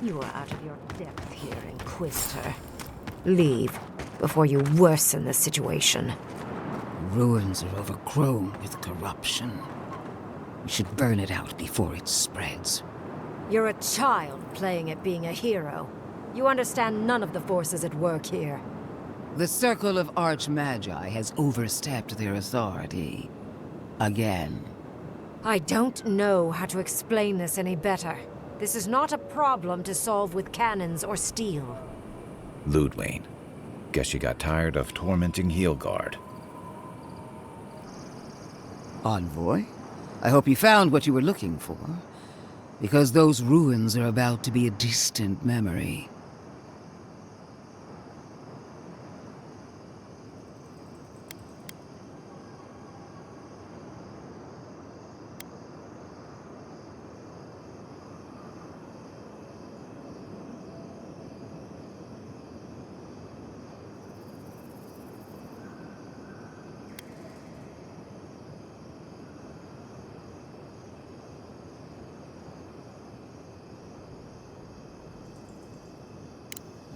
You are out of your depth here, Inquisitor. Leave, before you worsen the situation. Ruins are overgrown with corruption. We should burn it out before it spreads. You're a child playing at being a hero. You understand none of the forces at work here. The Circle of Archmagi has overstepped their authority. Again. I don't know how to explain this any better. This is not a problem to solve with cannons or steel. Ludwig, guess you got tired of tormenting Heelguard. Envoy, I hope you found what you were looking for, because those ruins are about to be a distant memory.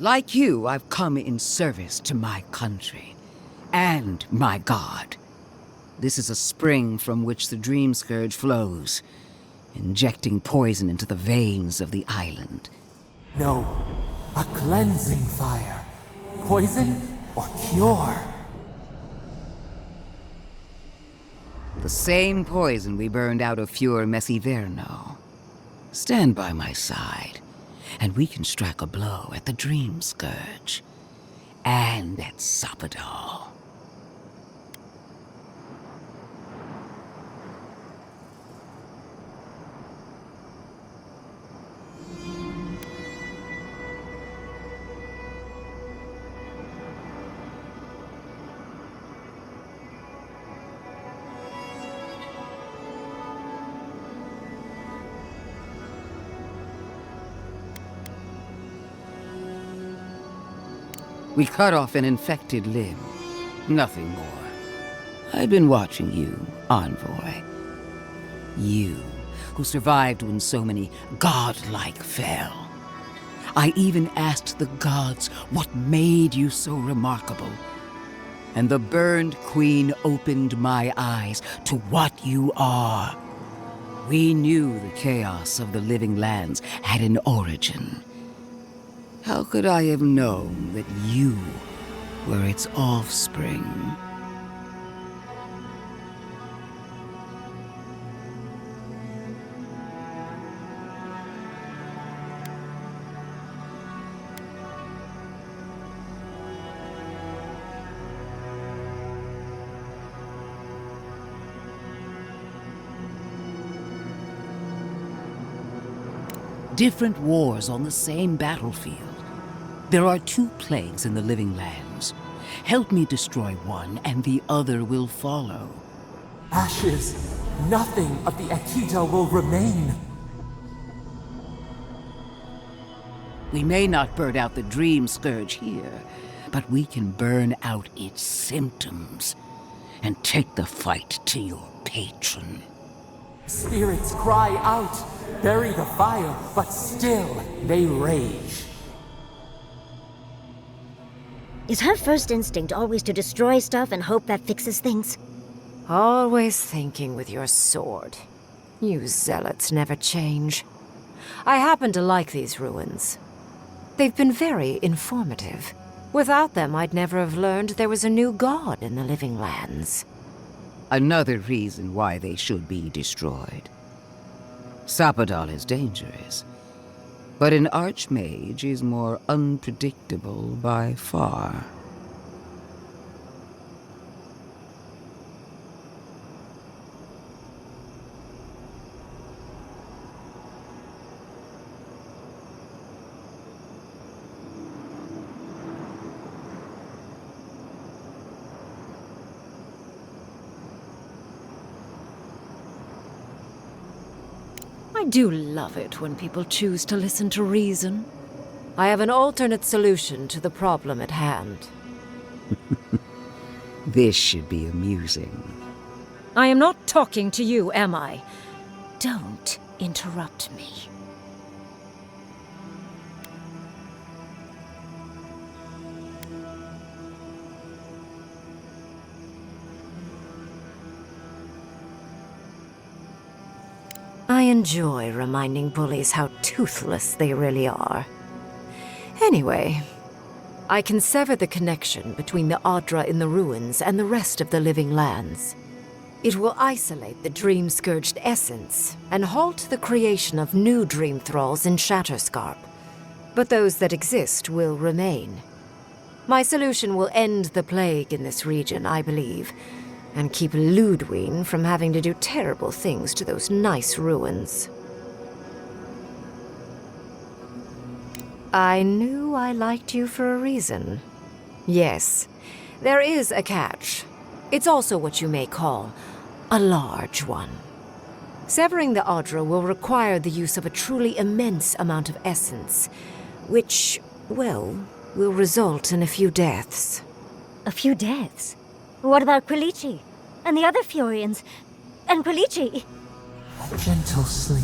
Like you, I've come in service to my country, and my god. This is a spring from which the Dream Scourge flows, injecting poison into the veins of the island. No, a cleansing fire. Poison or cure? The same poison we burned out of Fior Messiverno. Stand by my side, and we can strike a blow at the Dream Scourge. And at Sapadal. We cut off an infected limb. Nothing more. I've been watching you, Envoy. You, who survived when so many godlike fell. I even asked the gods what made you so remarkable. And the burned queen opened my eyes to what you are. We knew the chaos of the living lands had an origin. How could I have known that you were its offspring? Different wars on the same battlefield. There are 2 plagues in the living lands. Help me destroy one, and the other will follow. Ashes. Nothing of the Akita will remain. We may not burn out the Dream Scourge here, but we can burn out its symptoms and take the fight to your patron. Spirits cry out, bury the fire, but still they rage. Is her first instinct always to destroy stuff and hope that fixes things? Always thinking with your sword. You zealots never change. I happen to like these ruins. They've been very informative. Without them, I'd never have learned there was a new god in the living lands. Another reason why they should be destroyed. Sapadal is dangerous, but an archmage is more unpredictable by far. I do love it when people choose to listen to reason. I have an alternate solution to the problem at hand. This should be amusing. I am not talking to you, am I? Don't interrupt me. enjoy reminding bullies how toothless they really are. Anyway, I can sever the connection between the Adra in the ruins and the rest of the living lands. It will isolate the dream-scourged essence and halt the creation of new dream thralls in Shatterscarp. But those that exist will remain. My solution will end the plague in this region, I believe, and keep Ludwine from having to do terrible things to those nice ruins. I knew I liked you for a reason. Yes, there is a catch. It's also what you may call a large one. Severing the Adra will require the use of a truly immense amount of essence, which, well, will result in a few deaths. A few deaths? What about Quilici? And the other Furians? And Quilici? A gentle sleep.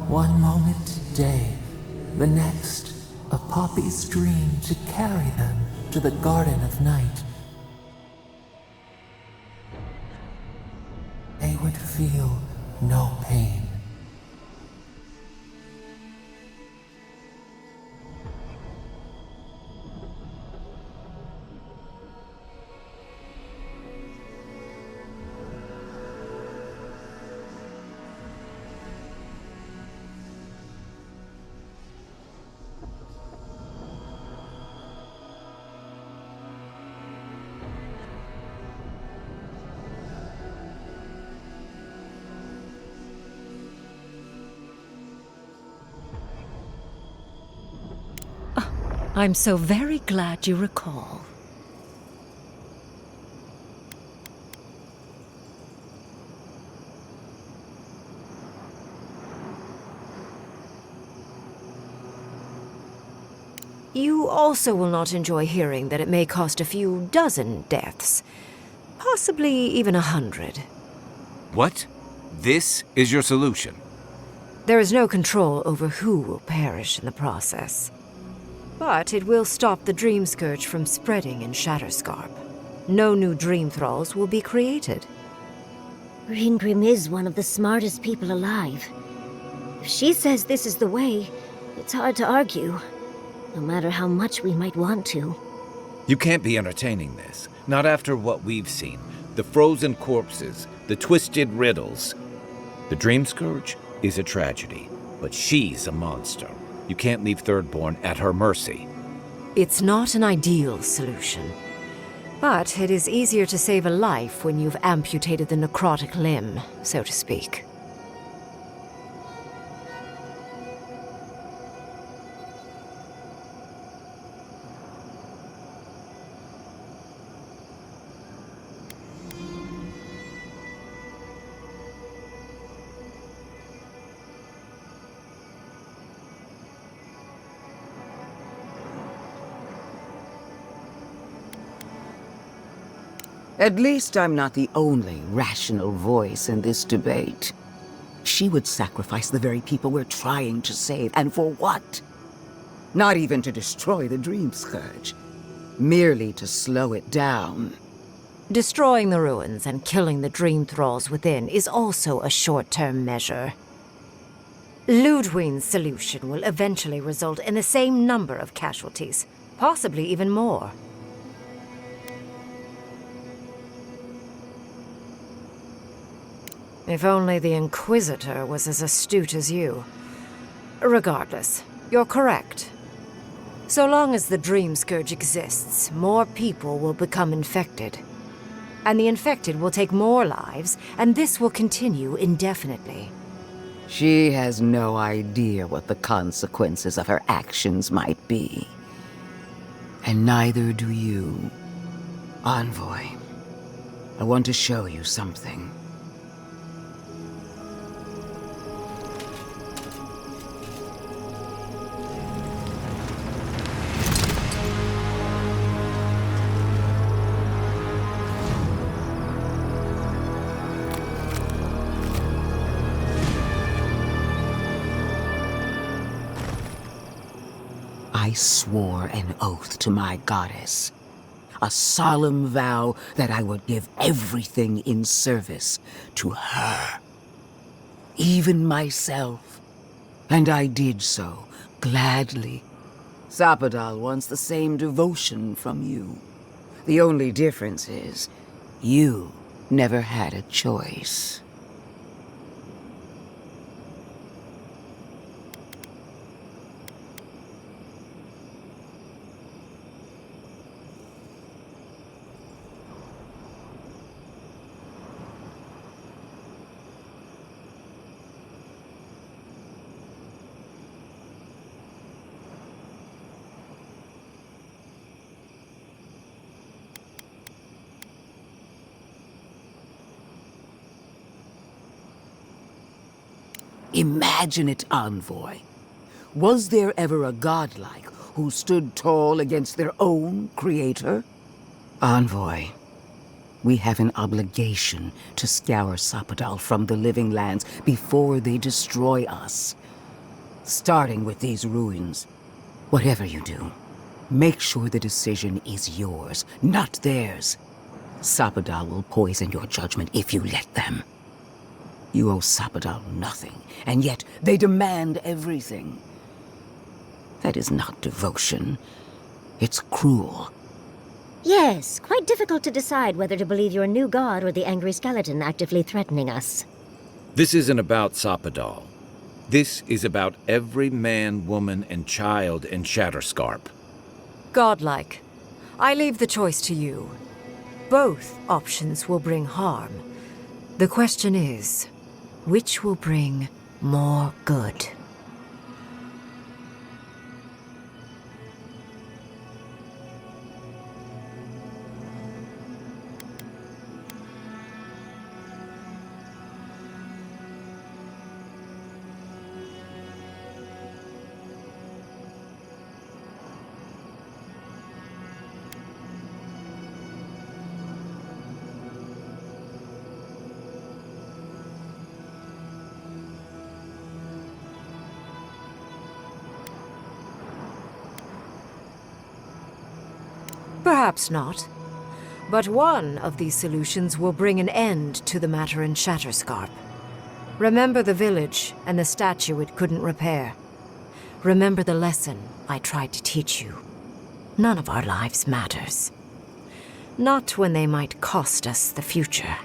One moment day, the next, a poppy's dream to carry them to the Garden of Night. They would feel no pain. I'm so very glad you recall. You also will not enjoy hearing that it may cost a few dozen deaths. Possibly even 100. What? This is your solution? There is no control over who will perish in the process. But it will stop the Dream Scourge from spreading in Shatterscarp. No new Dream Thralls will be created. Ringrim is one of the smartest people alive. If she says this is the way, it's hard to argue, no matter how much we might want to. You can't be entertaining this. Not after what we've seen. The frozen corpses, the twisted riddles. The Dream Scourge is a tragedy, but she's a monster. You can't leave Thirdborn at her mercy. It's not an ideal solution. But it is easier to save a life when you've amputated the necrotic limb, so to speak. At least I'm not the only rational voice in this debate. She would sacrifice the very people we're trying to save, and for what? Not even to destroy the Dream Scourge. Merely to slow it down. Destroying the ruins and killing the Dream Thralls within is also a short-term measure. Ludwine's solution will eventually result in the same number of casualties, possibly even more. If only the Inquisitor was as astute as you. Regardless, you're correct. So long as the Dream Scourge exists, more people will become infected. And the infected will take more lives, and this will continue indefinitely. She has no idea what the consequences of her actions might be. And neither do you. Envoy, I want to show you something. I swore an oath to my goddess. A solemn vow that I would give everything in service to her. even myself. And I did so, gladly. Sapadal wants the same devotion from you. The only difference is, you never had a choice. Imagine it, Envoy. Was there ever a godlike who stood tall against their own creator? Envoy, we have an obligation to scour Sapadal from the living lands before they destroy us. Starting with these ruins. Whatever you do, make sure the decision is yours, not theirs. Sapadal will poison your judgment if you let them. You owe Sapadal nothing, and yet they demand everything. That is not devotion. It's cruel. Yes, quite difficult to decide whether to believe your new god or the angry skeleton actively threatening us. This isn't about Sapadal. This is about every man, woman, and child in Shatterscarp. Godlike. I leave the choice to you. Both options will bring harm. The question is, which will bring more good? Perhaps not. But one of these solutions will bring an end to the matter in Shatterscarp. Remember the village and the statue it couldn't repair. Remember the lesson I tried to teach you. None of our lives matters. Not when they might cost us the future.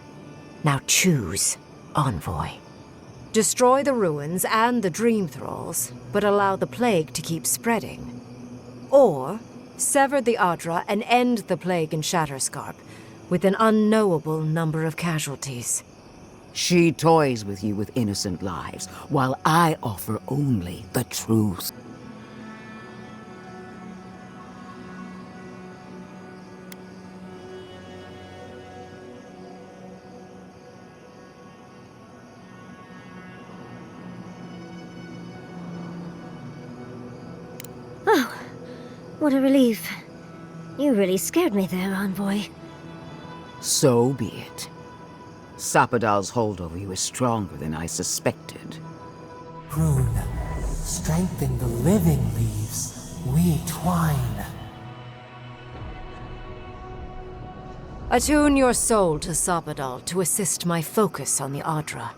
Now choose, Envoy. Destroy the ruins and the Dream Thralls, but allow the plague to keep spreading. Or sever the Adra and end the plague in Shatterscarp, with an unknowable number of casualties. She toys with you with innocent lives, while I offer only the truth. Oh, what a relief. You really scared me there, Envoy. So be it. Sapadal's hold over you is stronger than I suspected. Prune, strengthen the living leaves. We twine. Attune your soul to Sapadal to assist my focus on the Adra.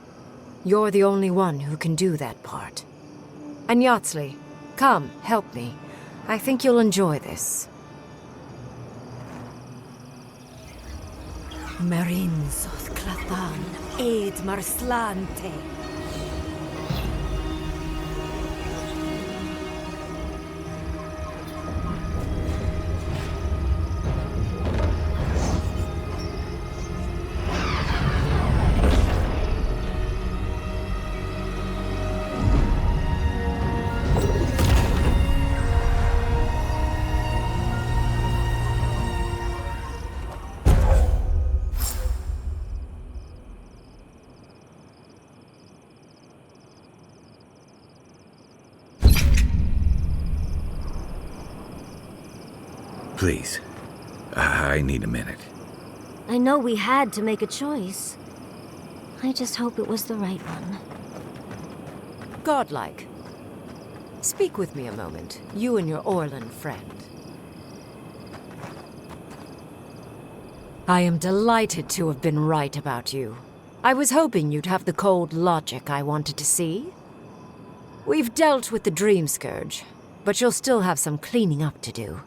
You're the only one who can do that part. And Yatsley, come, help me. I think you'll enjoy this. Merinsoth Clathan, Aid Marslante. Please, I need a minute. I know we had to make a choice. I just hope it was the right one. Godlike. Speak with me a moment, you and your Orlan friend. I am delighted to have been right about you. I was hoping you'd have the cold logic I wanted to see. We've dealt with the Dream Scourge, but you'll still have some cleaning up to do.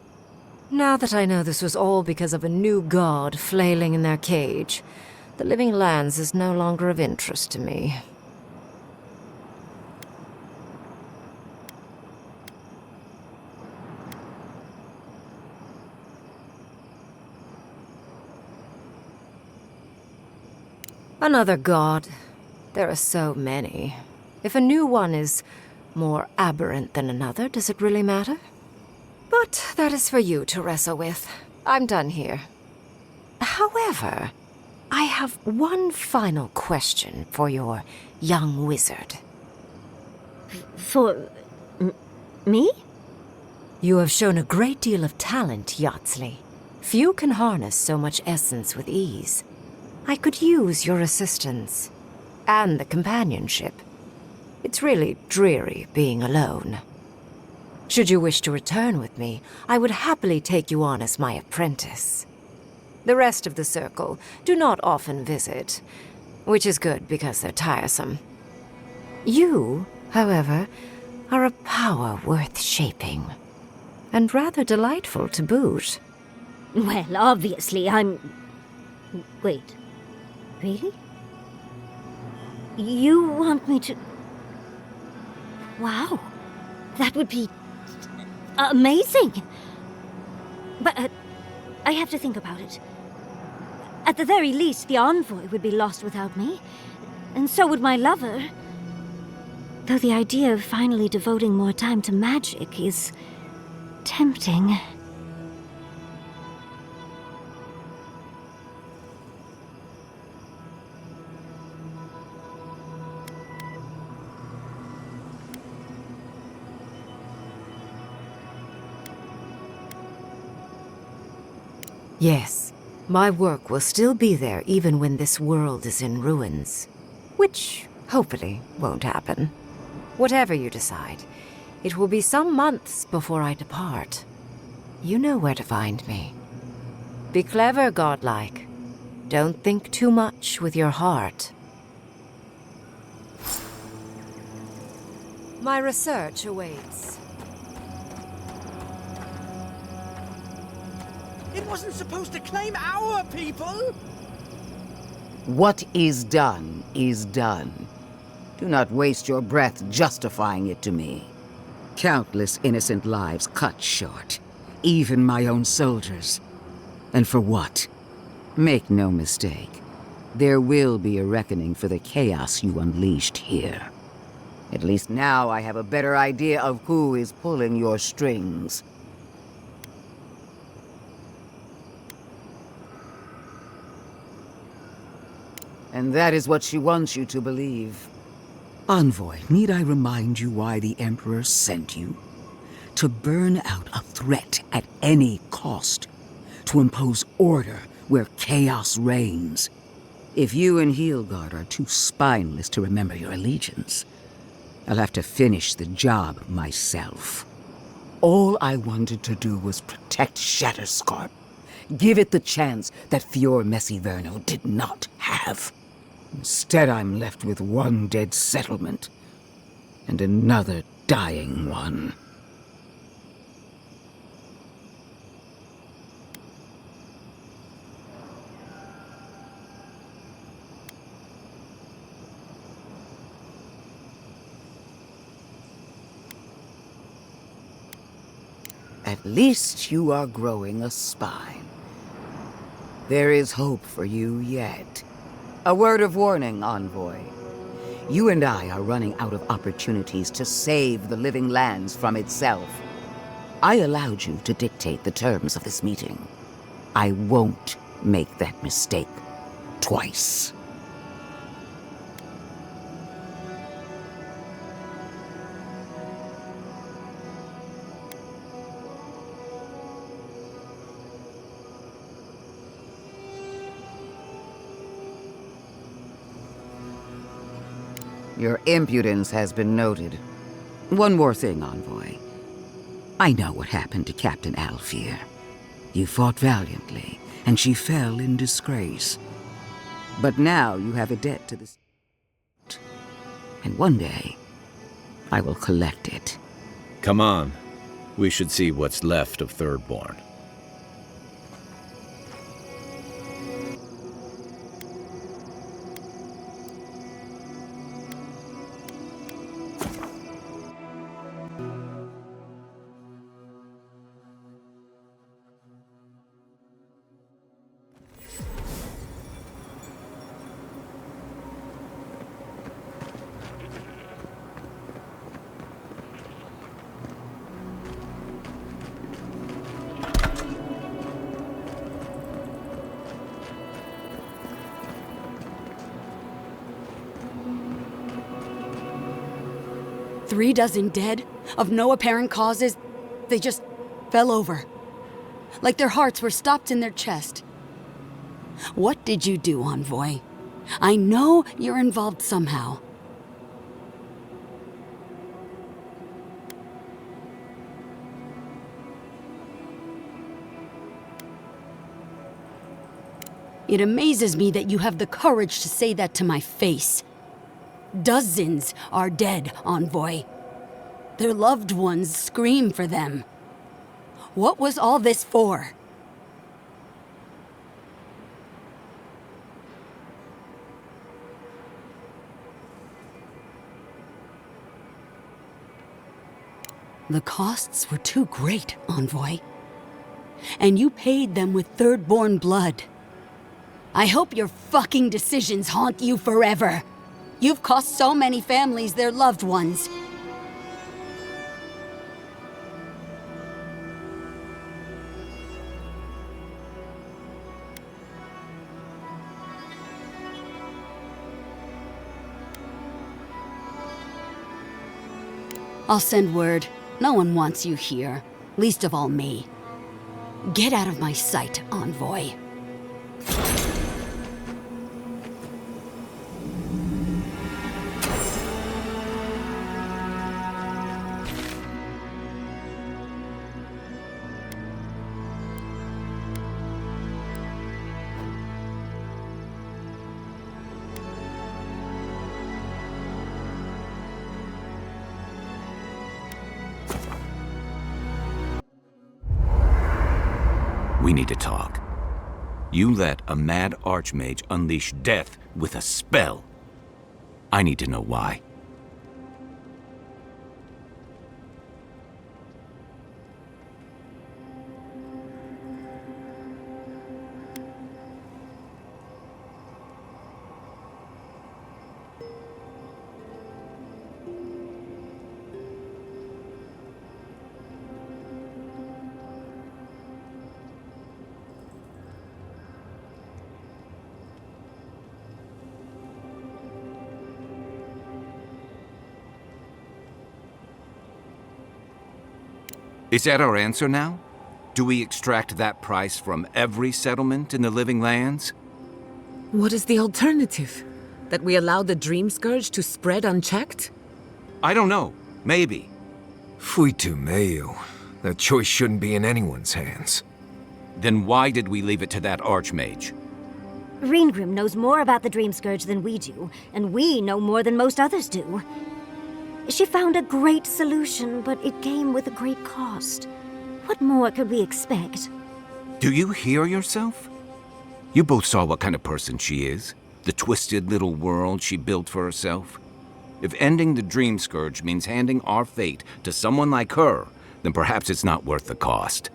Now that I know this was all because of a new god flailing in their cage, the Living Lands is no longer of interest to me. Another god. There are so many. If a new one is more aberrant than another, does it really matter? But that is for you to wrestle with. I'm done here. However, I have one final question for your young wizard. For... me? You have shown a great deal of talent, Yatsley. Few can harness so much essence with ease. I could use your assistance. And the companionship. It's really dreary being alone. Should you wish to return with me, I would happily take you on as my apprentice. The rest of the circle do not often visit, which is good because they're tiresome. You, however, are a power worth shaping, and rather delightful to boot. Well, obviously, I'm... Wait. Really? You want me to... Wow. That would be... amazing! But, I have to think about it. At the very least, the envoy would be lost without me. And so would my lover. Though the idea of finally devoting more time to magic is... tempting. Yes, my work will still be there even when this world is in ruins. Which, hopefully, won't happen. Whatever you decide, it will be some months before I depart. You know where to find me. Be clever, godlike. Don't think too much with your heart. My research awaits. It wasn't supposed to claim our people! What is done is done. Do not waste your breath justifying it to me. Countless innocent lives cut short. Even my own soldiers. And for what? Make no mistake. There will be a reckoning for the chaos you unleashed here. At least now I have a better idea of who is pulling your strings. And that is what she wants you to believe. Envoy, need I remind you why the Emperor sent you? To burn out a threat at any cost. To impose order where chaos reigns. If you and Heelguard are too spineless to remember your allegiance, I'll have to finish the job myself. All I wanted to do was protect Shatterscarp. Give it the chance that Fior Messiverno did not have. Instead, I'm left with one dead settlement, and another dying one. At least you are growing a spine. There is hope for you yet. A word of warning, Envoy. You and I are running out of opportunities to save the Living Lands from itself. I allowed you to dictate the terms of this meeting. I won't make that mistake twice. Your impudence has been noted. One more thing, Envoy. I know what happened to Captain Alfear. You fought valiantly, and she fell in disgrace. But now you have a debt to the... And one day, I will collect it. Come on. We should see what's left of Thirdborn. Three dozen dead, of no apparent causes. They just fell over. Like their hearts were stopped in their chest. What did you do, Envoy? I know you're involved somehow. It amazes me that you have the courage to say that to my face. Dozens are dead, Envoy. Their loved ones scream for them. What was all this for? The costs were too great, Envoy. And you paid them with Thirdborn blood. I hope your fucking decisions haunt you forever. You've cost so many families their loved ones. I'll send word. No one wants you here, least of all me. Get out of my sight, Envoy. We need to talk. You let a mad archmage unleash death with a spell. I need to know why. Is that our answer now? Do we extract that price from every settlement in the Living Lands? What is the alternative? That we allow the Dream Scourge to spread unchecked? I don't know. Maybe. Fuitu meio. That choice shouldn't be in anyone's hands. Then why did we leave it to that archmage? Reengrim knows more about the Dream Scourge than we do, and we know more than most others do. She found a great solution, but it came with a great cost. What more could we expect? Do you hear yourself? You both saw what kind of person she is. The twisted little world she built for herself. If ending the Dream Scourge means handing our fate to someone like her, then perhaps it's not worth the cost.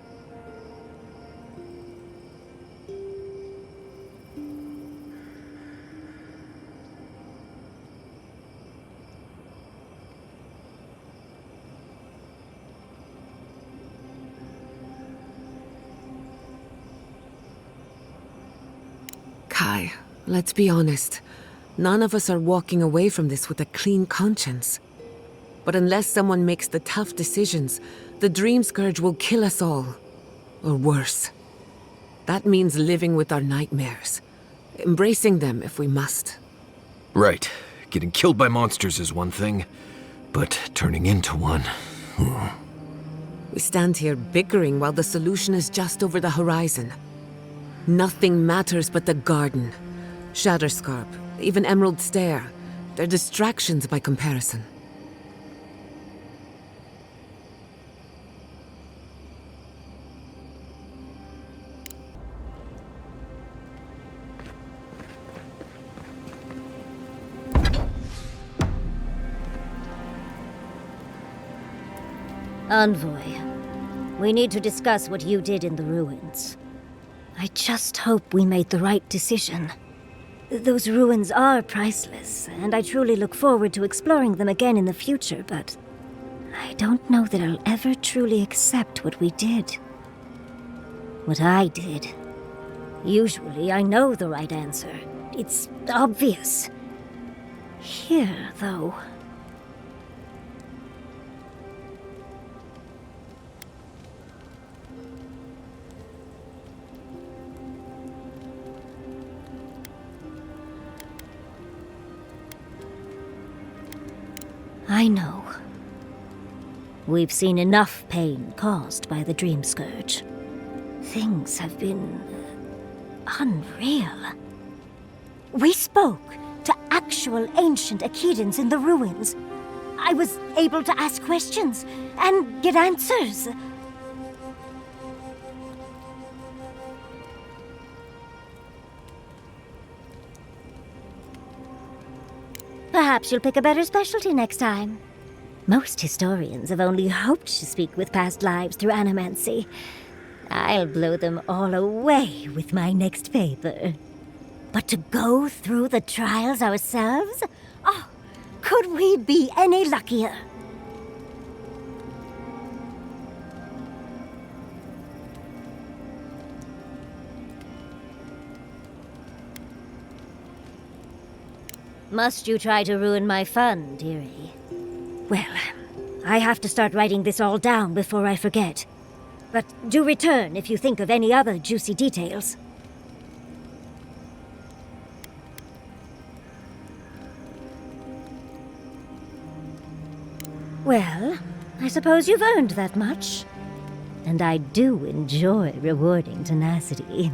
Kai, let's be honest. None of us are walking away from this with a clean conscience. But unless someone makes the tough decisions, the Dream Scourge will kill us all. Or worse. That means living with our nightmares. Embracing them if we must. Right. Getting killed by monsters is one thing, but turning into one... We stand here bickering while the solution is just over the horizon. Nothing matters but the garden. Shatterscarp, even Emerald Stair. They're distractions by comparison. Envoy, we need to discuss what you did in the ruins. I just hope we made the right decision. Those ruins are priceless, and I truly look forward to exploring them again in the future, but I don't know that I'll ever truly accept what we did. What I did. Usually I know the right answer. It's obvious. Here, though... I know. We've seen enough pain caused by the Dream Scourge. Things have been... unreal. We spoke to actual ancient Akedans in the ruins. I was able to ask questions and get answers. Perhaps you'll pick a better specialty next time. Most historians have only hoped to speak with past lives through animancy. I'll blow them all away with my next paper. But to go through the trials ourselves? Oh, could we be any luckier? Must you try to ruin my fun, dearie? Well, I have to start writing this all down before I forget. But do return if you think of any other juicy details. Well, I suppose you've earned that much. And I do enjoy rewarding tenacity.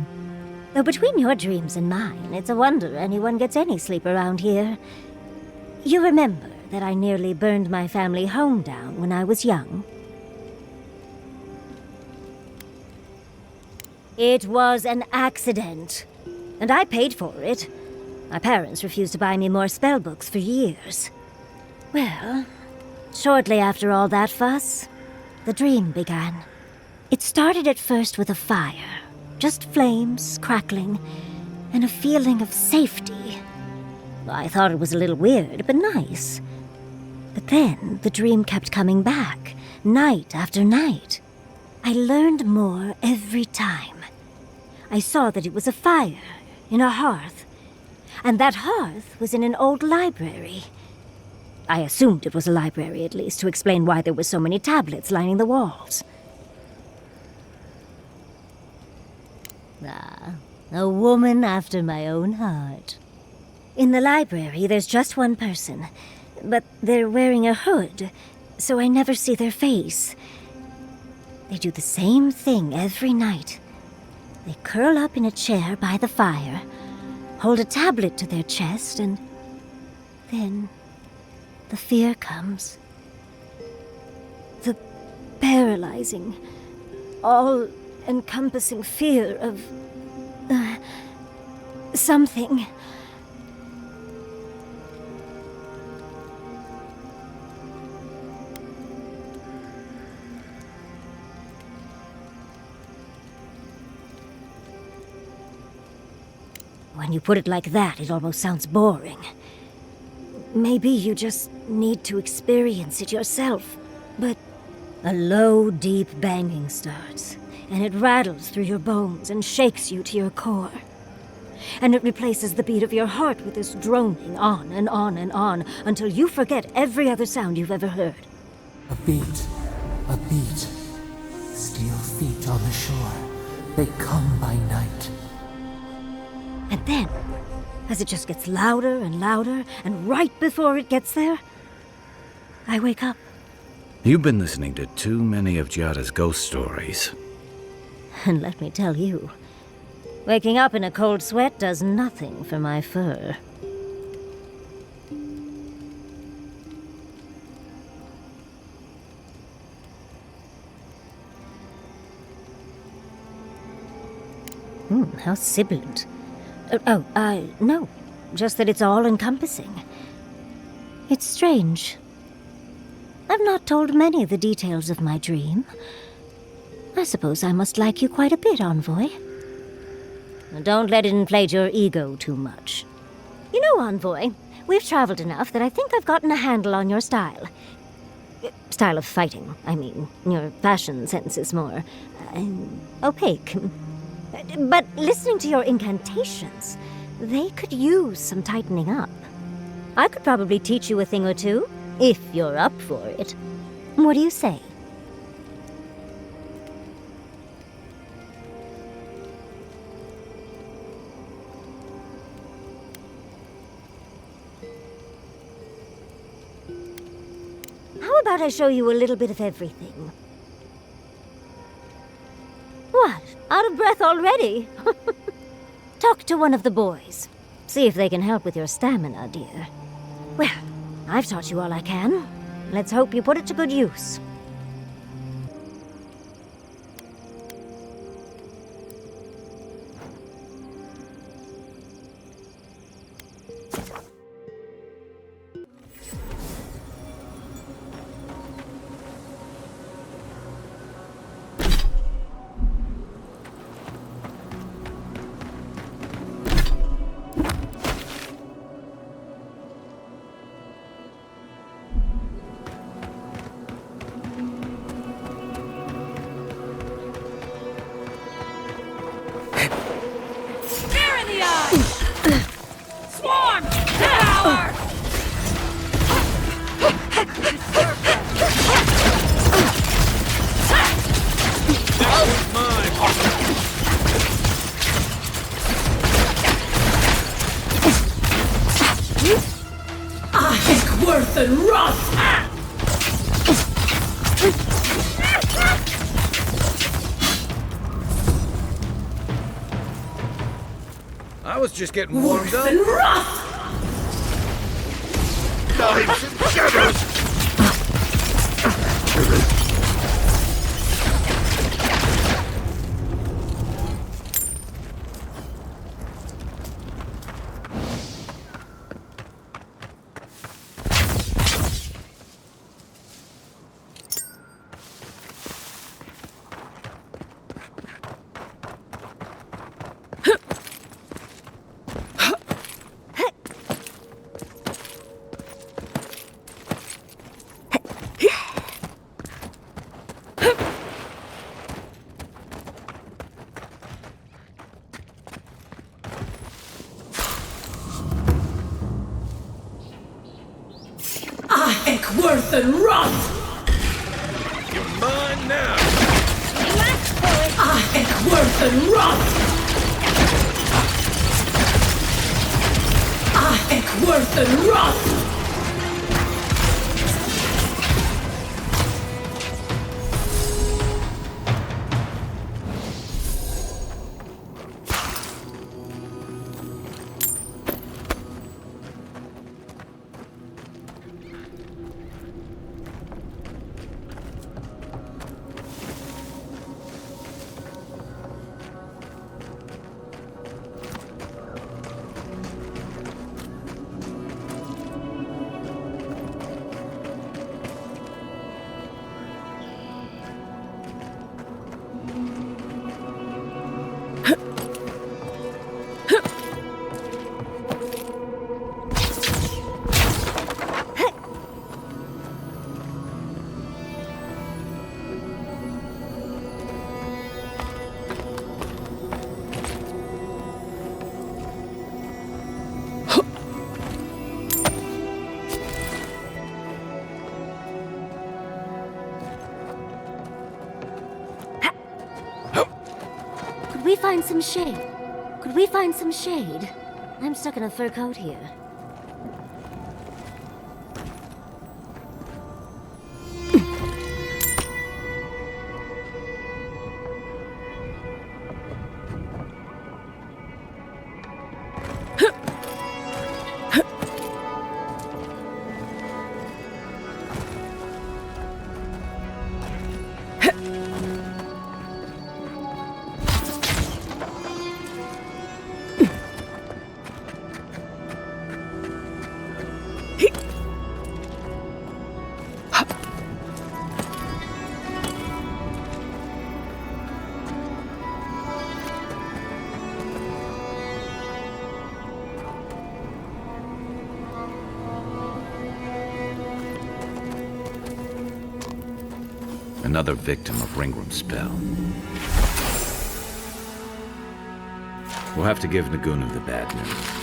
Though between your dreams and mine, it's a wonder anyone gets any sleep around here. You remember that I nearly burned my family home down when I was young? It was an accident, and I paid for it. My parents refused to buy me more spellbooks for years. Well, shortly after all that fuss, the dream began. It started at first with a fire. Just flames, crackling, and a feeling of safety. I thought it was a little weird, but nice. But then the dream kept coming back, night after night. I learned more every time. I saw that it was a fire in a hearth, and that hearth was in an old library. I assumed it was a library, at least, to explain why there were so many tablets lining the walls. Ah, a woman after my own heart. In the library, there's just one person, but they're wearing a hood, so I never see their face. They do the same thing every night. They curl up in a chair by the fire, hold a tablet to their chest, and then the fear comes. The paralyzing, all-encompassing fear of... something. When you put it like that, it almost sounds boring. Maybe you just need to experience it yourself. But a low, deep banging starts, and it rattles through your bones and shakes you to your core. And it replaces the beat of your heart with this droning on and on and on until you forget every other sound you've ever heard. A beat, a beat. Steel feet on the shore. They come by night. And then, as it just gets louder and louder, and right before it gets there, I wake up. You've been listening to too many of Giada's ghost stories. And let me tell you, Waking up in a cold sweat does nothing for my fur. How sibilant. No. Just that it's all-encompassing. It's strange. I've not told many of the details of my dream. I suppose I must like you quite a bit, Envoy. Don't let it inflate your ego too much. You know, Envoy, we've traveled enough that I think I've gotten a handle on your style. Style of fighting, I mean. Your fashion sense is more opaque. But listening to your incantations, they could use some tightening up. I could probably teach you a thing or two, if you're up for it. What do you say? How about I show you a little bit of everything? What? Out of breath already? Talk to one of the boys. See if they can help with your stamina, dear. Well, I've taught you all I can. Let's hope you put it to good use. I was just getting warmed up. Knives and shadows! Worth and rot! You're mine now! I am worth and rot! I am worth and rot! Find some shade. Could we find some shade? I'm stuck in a fur coat here. Another victim of Ringram's spell. We'll have to give Naguna the bad news.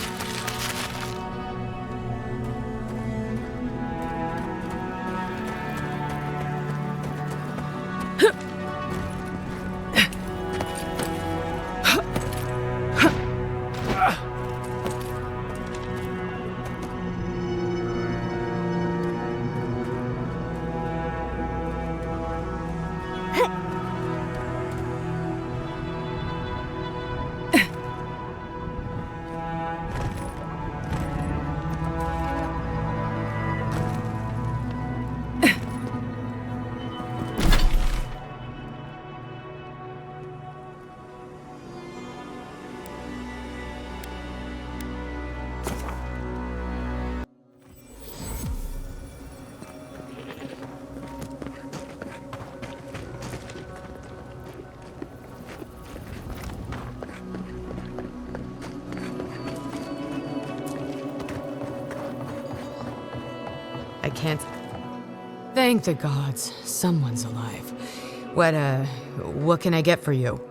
I can't... Thank the gods, someone's alive. What can I get for you?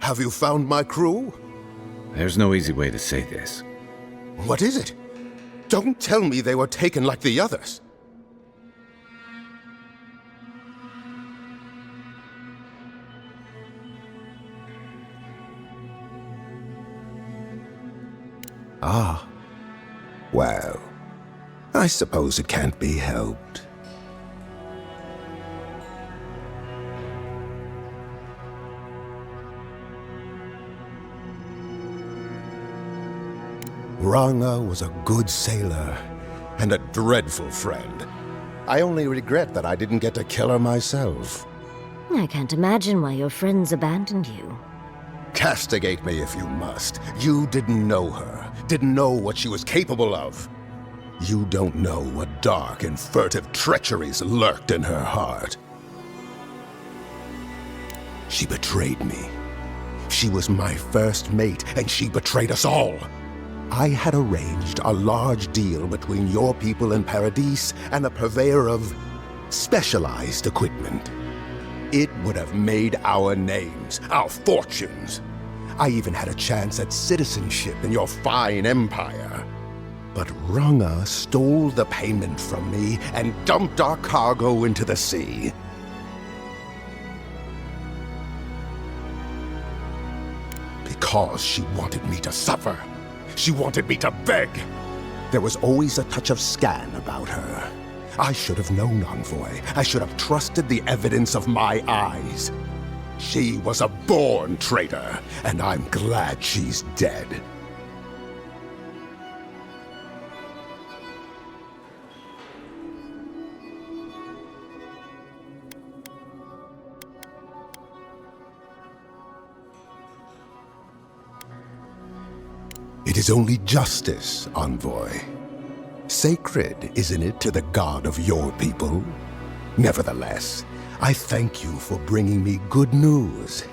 Have you found my crew? There's no easy way to say this. What is it? Don't tell me they were taken like the others. Ah. Well, I suppose it can't be helped. Ranga was a good sailor and a dreadful friend. I only regret that I didn't get to kill her myself. I can't imagine why your friends abandoned you. Castigate me if you must. You didn't know her, didn't know what she was capable of. You don't know what dark and furtive treacheries lurked in her heart. She betrayed me. She was my first mate, and she betrayed us all. I had arranged a large deal between your people in Paradis and a purveyor of specialized equipment. It would have made our names, our fortunes. I even had a chance at citizenship in your fine empire. But Ranga stole the payment from me and dumped our cargo into the sea. Because she wanted me to suffer. She wanted me to beg. There was always a touch of scan about her. I should have known, Envoy. I should have trusted the evidence of my eyes. She was a born traitor, and I'm glad she's dead. It is only justice, Envoy. Sacred, isn't it, to the god of your people? Nevertheless, I thank you for bringing me good news.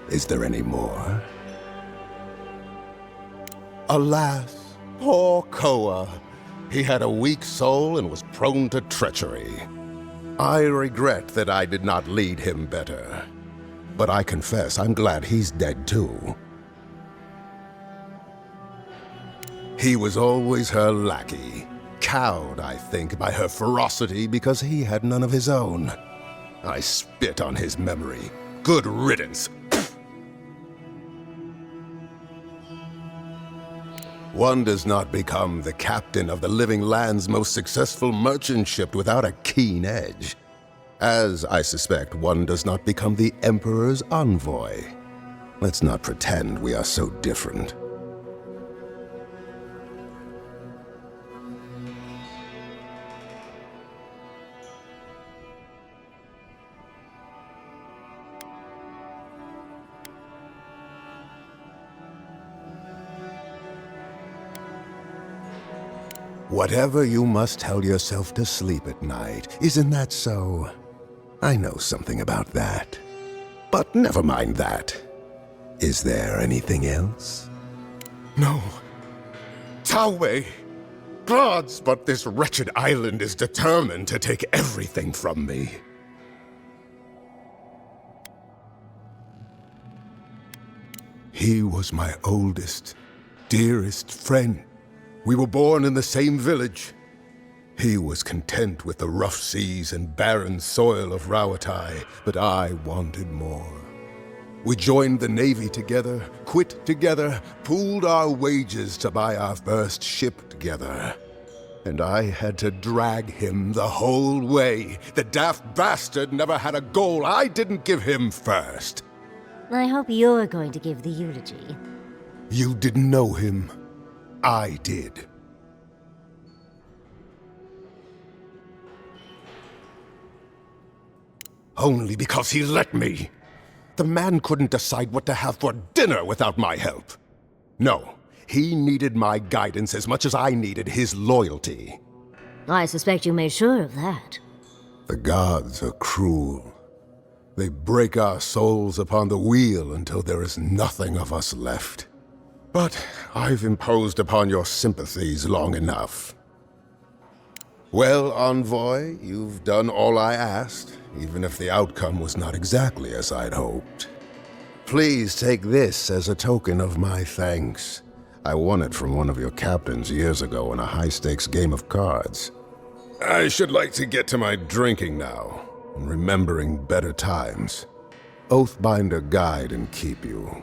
Is there any more? Alas, poor Koa. He had a weak soul and was prone to treachery. I regret that I did not lead him better. But I confess I'm glad he's dead too. He was always her lackey, cowed, I think, by her ferocity because he had none of his own. I spit on his memory. Good riddance. One does not become the captain of the living land's most successful merchant ship without a keen edge. As I suspect, one does not become the Emperor's envoy. Let's not pretend we are so different. Whatever you must tell yourself to sleep at night, isn't that so? I know something about that. But never mind that. Is there anything else? No. Taowei! Gods, but this wretched island is determined to take everything from me. He was my oldest, dearest friend. We were born in the same village. He was content with the rough seas and barren soil of Rawatai, but I wanted more. We joined the Navy together, quit together, pooled our wages to buy our first ship together. And I had to drag him the whole way. The daft bastard never had a goal I didn't give him first. I hope you're going to give the eulogy. You didn't know him. I did. Only because he let me. The man couldn't decide what to have for dinner without my help. No, he needed my guidance as much as I needed his loyalty. I suspect you made sure of that. The gods are cruel. They break our souls upon the wheel until there is nothing of us left. But I've imposed upon your sympathies long enough. Well, Envoy, you've done all I asked, even if the outcome was not exactly as I'd hoped. Please take this as a token of my thanks. I won it from one of your captains years ago in a high-stakes game of cards. I should like to get to my drinking now, and remembering better times. Oathbinder guide and keep you.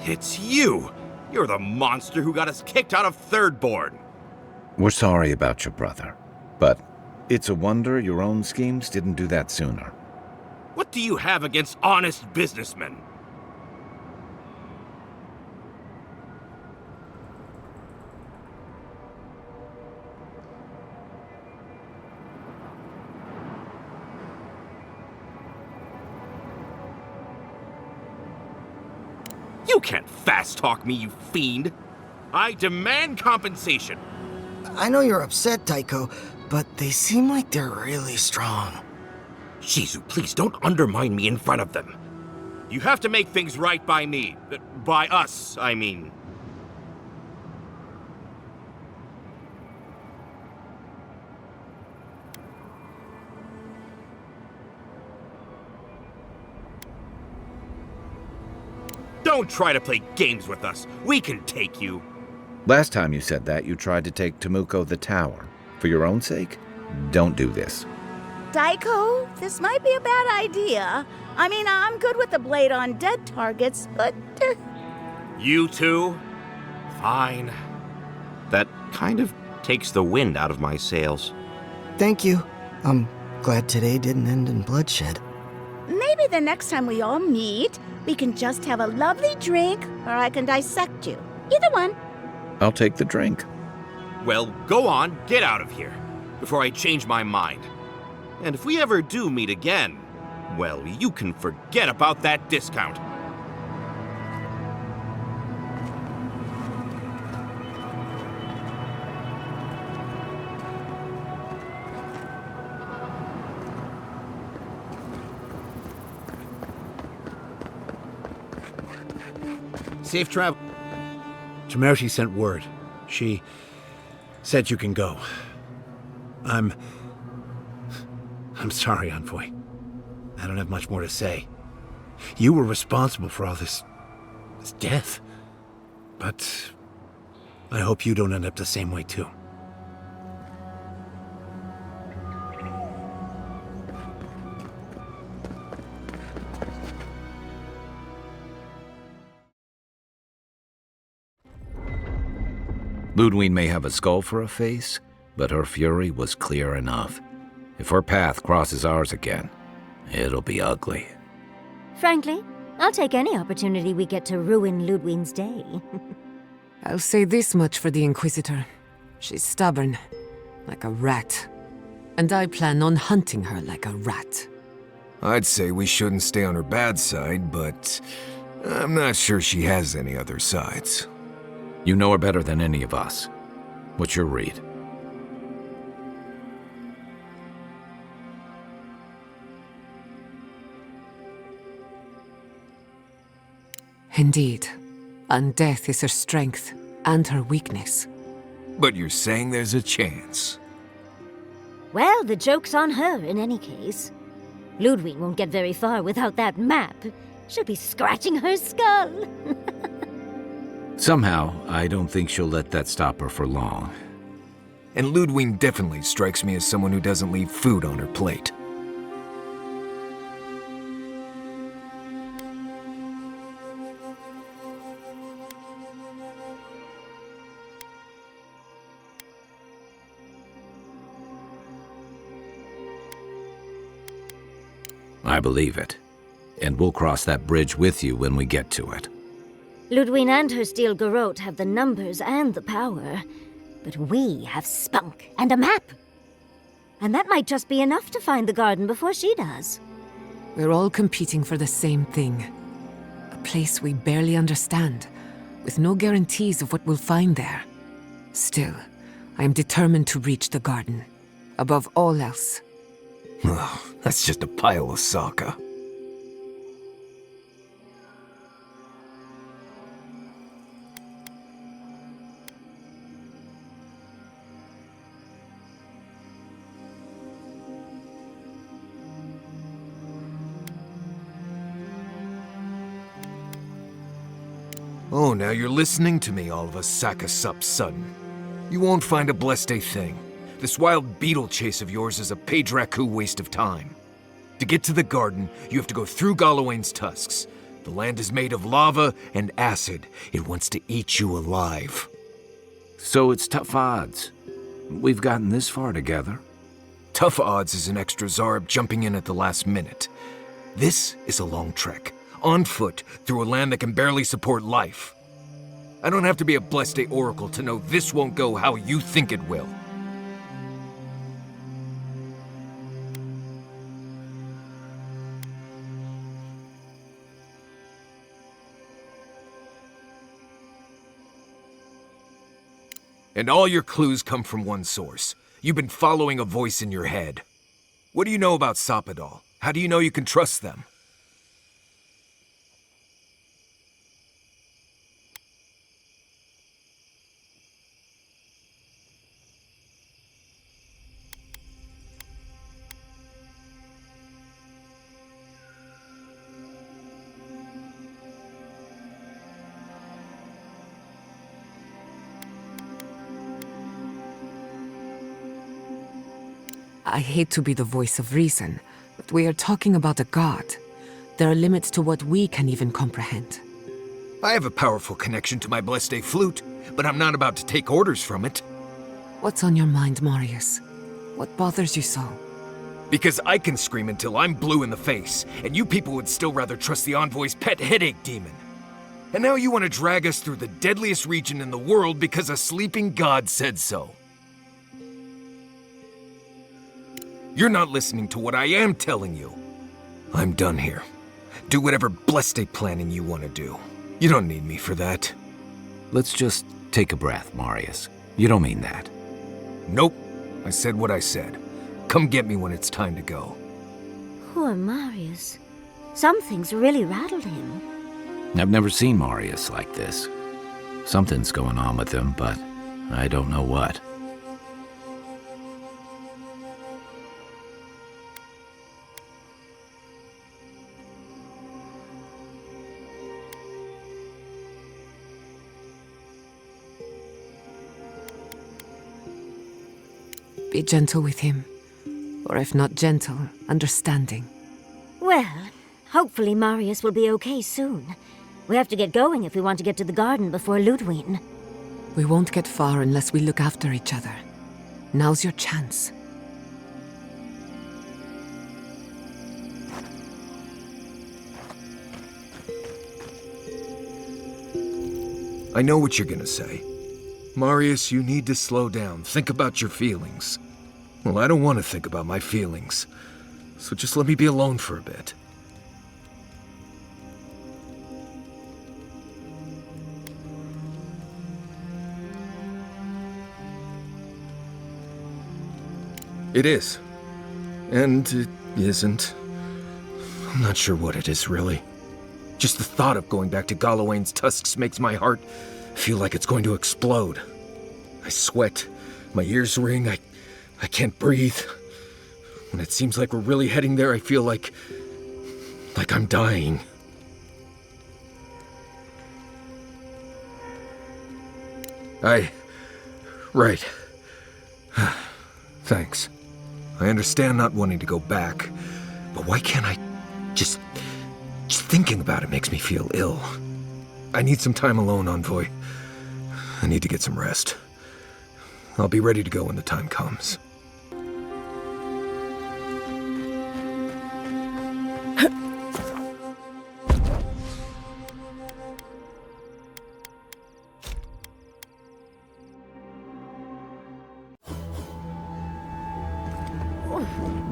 It's you! You're the monster who got us kicked out of Thirdborn! We're sorry about your brother, but it's a wonder your own schemes didn't do that sooner. What do you have against honest businessmen? You can't fast-talk me, you fiend! I demand compensation! I know you're upset, Taiko, but they seem like they're really strong. Shizu, please don't undermine me in front of them. You have to make things right by me. By us, I mean. Don't try to play games with us. We can take you. Last time you said that, you tried to take Temuko the tower. For your own sake, don't do this. Taiko, this might be a bad idea. I mean, I'm good with the blade on dead targets, but... You too? Fine. That kind of takes the wind out of my sails. Thank you. I'm glad today didn't end in bloodshed. Maybe the next time we all meet, we can just have a lovely drink, or I can dissect you. Either one. I'll take the drink. Well, go on, get out of here, before I change my mind. And if we ever do meet again, well, you can forget about that discount. Safe travel. Temerity sent word. She said you can go. I'm sorry, Envoy. I don't have much more to say. You were responsible for all this death. But I hope you don't end up the same way, too. Ludwig may have a skull for a face, but her fury was clear enough. If her path crosses ours again, it'll be ugly. Frankly, I'll take any opportunity we get to ruin Ludwig's day. I'll say this much for the Inquisitor. She's stubborn, like a rat. And I plan on hunting her like a rat. I'd say we shouldn't stay on her bad side, but I'm not sure she has any other sides. You know her better than any of us. What's your read? Indeed. And death is her strength and her weakness. But you're saying there's a chance? Well, the joke's on her in any case. Ludwig won't get very far without that map. She'll be scratching her skull. Somehow, I don't think she'll let that stop her for long. And Ludwig definitely strikes me as someone who doesn't leave food on her plate. I believe it. And we'll cross that bridge with you when we get to it. Ludwig and her steel garrote have the numbers and the power, but we have spunk and a map. And that might just be enough to find the garden before she does. We're all competing for the same thing. A place we barely understand, with no guarantees of what we'll find there. Still, I am determined to reach the garden, above all else. Oh, that's just a pile of Sokka. Oh, now you're listening to me, all of a Sokka sup sudden. You won't find a blessed a thing. This wild beetle chase of yours is a Padraku waste of time. To get to the garden, you have to go through Galawain's tusks. The land is made of lava and acid. It wants to eat you alive. So it's tough odds. We've gotten this far together. Tough odds is an extra Zarb jumping in at the last minute. This is a long trek, on foot, through a land that can barely support life. I don't have to be a blessed a oracle to know this won't go how you think it will. And all your clues come from one source. You've been following a voice in your head. What do you know about Soppadal? How do you know you can trust them? I hate to be the voice of reason, but we are talking about a god. There are limits to what we can even comprehend. I have a powerful connection to my blessed a flute. but I'm not about to take orders from it. What's on your mind, Marius? What bothers you so? Because I can scream until I'm blue in the face, and you people would still rather trust the Envoy's pet headache demon. And now you want to drag us through the deadliest region in the world because a sleeping god said so. You're not listening to what I am telling you. I'm done here. Do whatever blessed planning you want to do. You don't need me for that. Let's just take a breath, Marius. You don't mean that. Nope. I said what I said. Come get me when it's time to go. Poor Marius. Something's really rattled him. I've never seen Marius like this. Something's going on with him, but I don't know what. Be gentle with him. Or if not gentle, understanding. Well, hopefully Marius will be okay soon. We have to get going if we want to get to the garden before Ludwig. We won't get far unless we look after each other. Now's your chance. I know what you're gonna say. Marius, you need to slow down. Think about your feelings. Well, I don't want to think about my feelings. So just let me be alone for a bit. It is. And it isn't. I'm not sure what it is, really. Just the thought of going back to Galawain's tusks makes my heart feel like it's going to explode. I sweat. My ears ring. I can't breathe. When it seems like we're really heading there, I feel like I'm dying. Right. Thanks. I understand not wanting to go back, but why can't I just thinking about it makes me feel ill. I need some time alone, Envoy. I need to get some rest. I'll be ready to go when the time comes.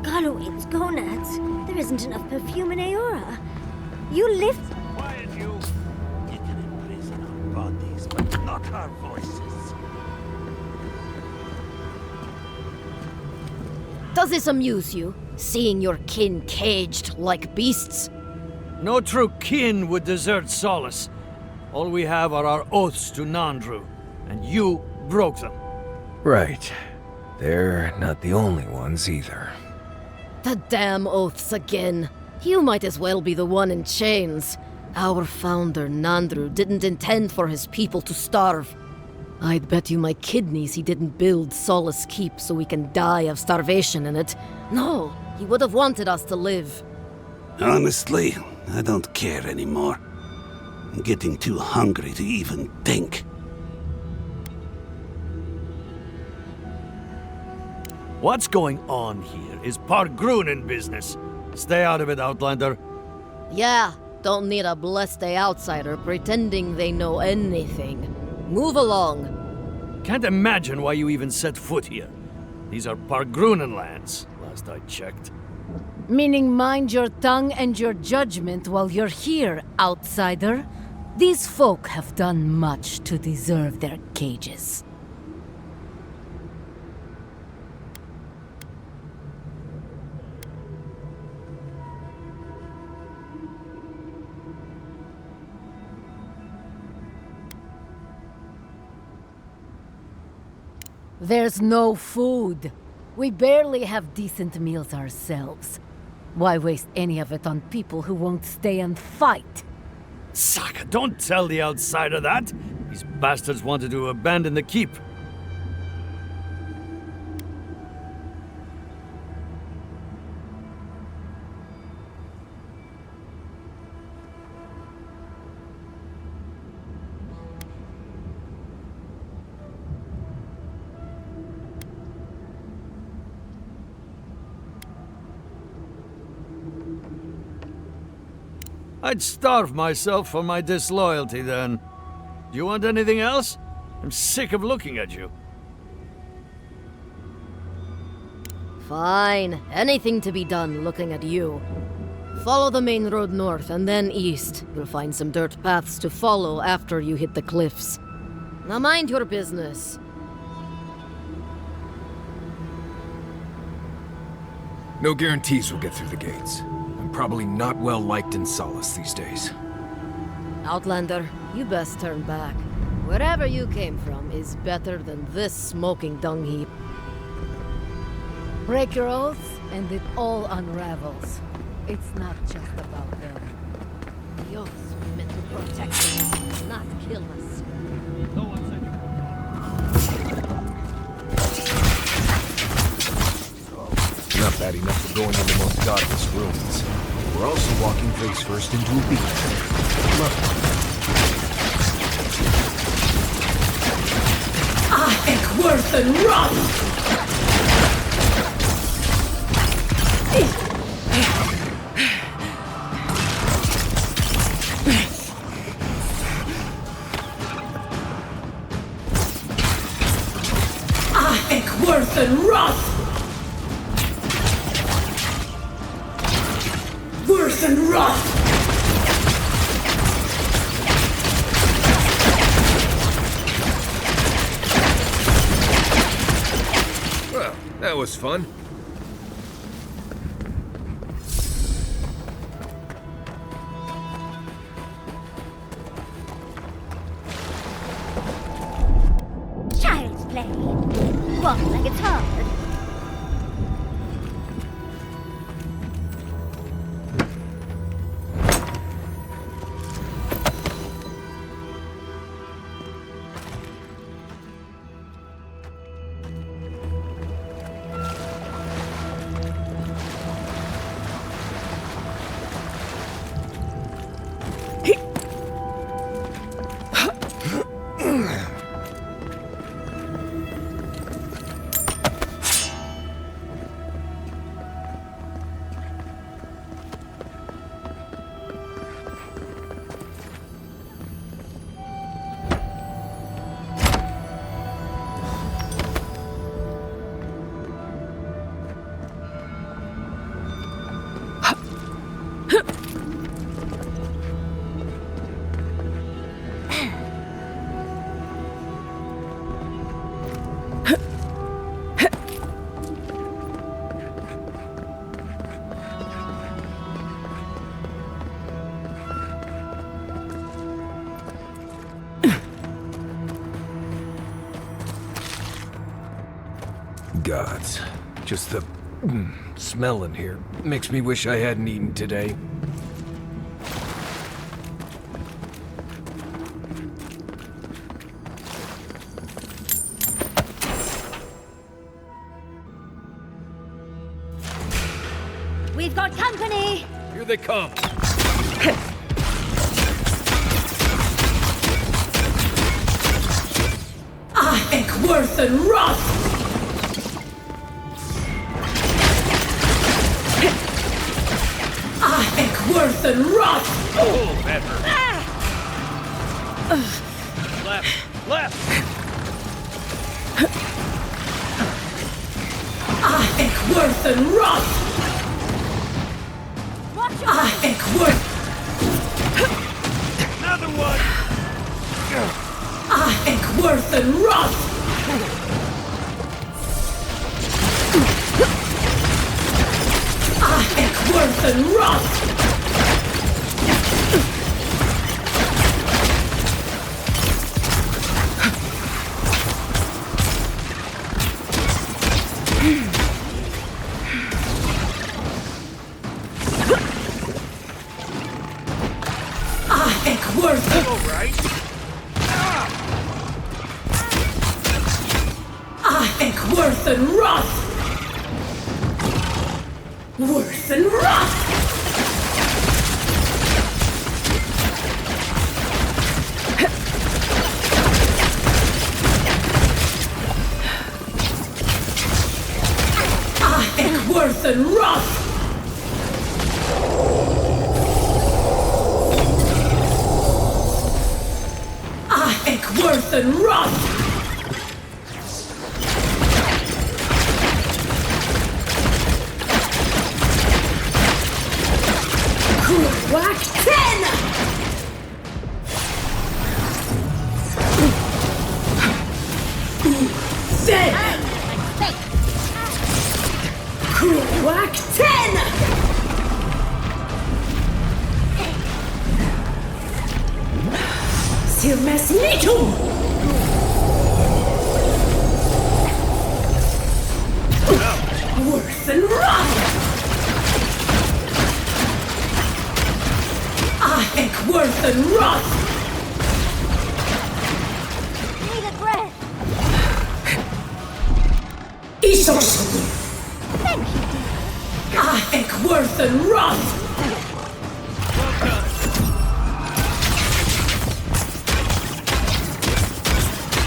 Galawain's gonads. There isn't enough perfume in Eora. You lift... Quiet, you! You can imprison our bodies, but not our voices. Does this amuse you, seeing your kin caged like beasts? No true kin would desert Solace. All we have are our oaths to Nandru, and you broke them. Right. They're not the only ones either. The damn oaths again. You might as well be the one in chains. Our founder, Nandru, didn't intend for his people to starve. I'd bet you my kidneys he didn't build Solace Keep so we can die of starvation in it. No, he would have wanted us to live. Honestly, I don't care anymore. I'm getting too hungry to even think. What's going on here is Pargrunen business. Stay out of it, Outlander. Yeah, don't need a blessed outsider pretending they know anything. Move along. Can't imagine why you even set foot here. These are Pargrunen lands, last I checked. Meaning mind your tongue and your judgment while you're here, outsider. These folk have done much to deserve their cages. There's no food. We barely have decent meals ourselves. Why waste any of it on people who won't stay and fight? Saka, don't tell the outsider that! These bastards wanted to abandon the keep. I'd starve myself for my disloyalty then. Do you want anything else? I'm sick of looking at you. Fine. Anything to be done looking at you. Follow the main road north and then east. You'll find some dirt paths to follow after you hit the cliffs. Now mind your business. No guarantees we'll get through the gates. I'm probably not well liked in Solace these days. Outlander, you best turn back. Wherever you came from is better than this smoking dung heap. Break your oaths, and it all unravels. It's not just about them. The oaths were meant to protect us, not kill us. Not bad enough for going into the most godless ruins. We're also walking face first into a beach. Look. I think worse than rough! I think worse than rough! Worse than rough! Well, that was fun. Child's play. Walk like it's hard. Gods. Just the smell in here makes me wish I hadn't eaten today. We've got company! Here they come! I think worse than rough! I think worse than rough! Oh, better. Left, left! I think worse than rough! I think worse... Another one! I think worse than rough! I think worse than rough! I think worse than... All right. I think worse than rough! Worse than rough! I think worse than rough! worth and wrath! Whack 10! Dead! Whack 10! Silmesnitum! Worth and wrath! I think worth and wrath! Need a breath. Isos! Thank you, dear. I think worth and wrath!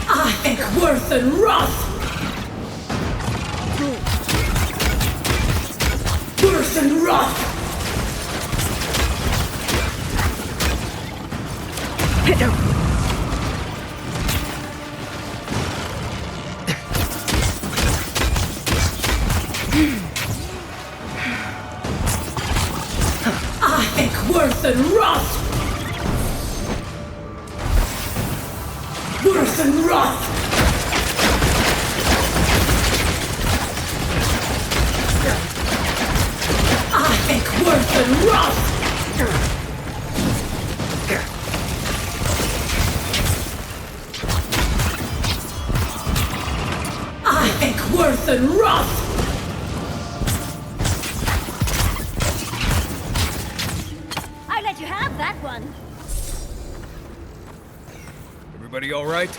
I think worth and wrath! Worth and wrath! I think worth and wrath! Worth and wrath! I think worth and wrath! I think worth and wrath! I let you have that one. Everybody all right?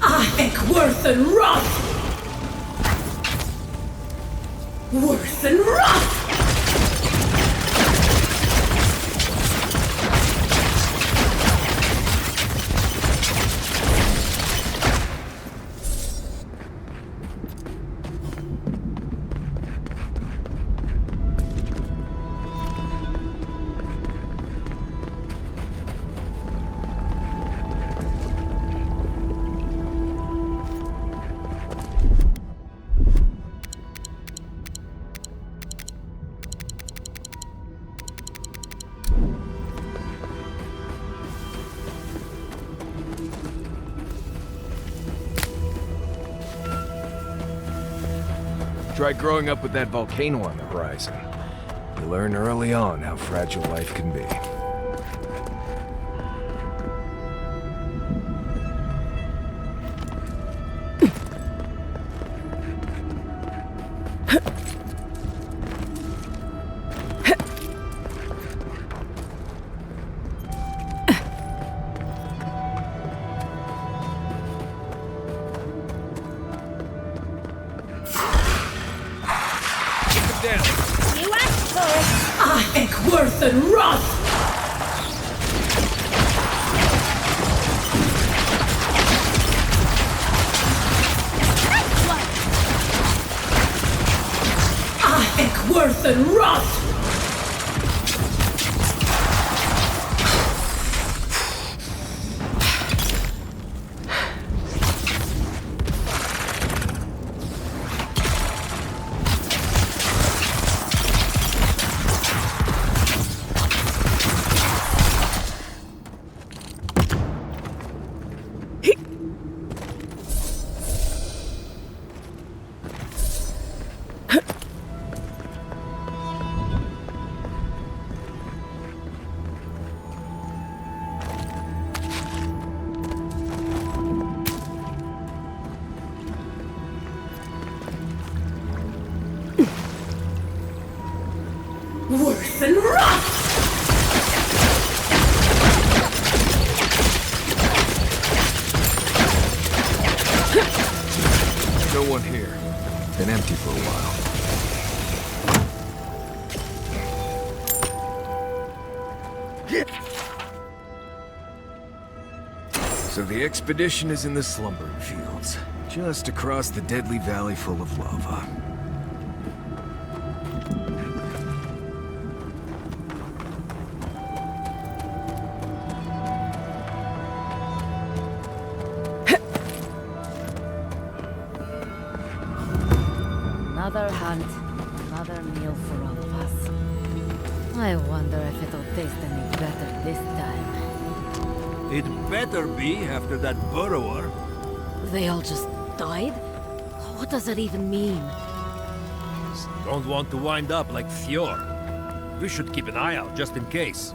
I think worth and wrath! Worth and wrath! Try growing up with that volcano on the horizon. You learn early on how fragile life can be. You asked for it! I think worth and wrath! I think worth and wrath! plenty for a while. So the expedition is in the slumbering fields, just across the deadly valley full of lava. Another hunt, another meal for all of us. I wonder if it'll taste any better this time. It better be after that burrower. They all just died? What does that even mean? Don't want to wind up like Fjord. We should keep an eye out just in case.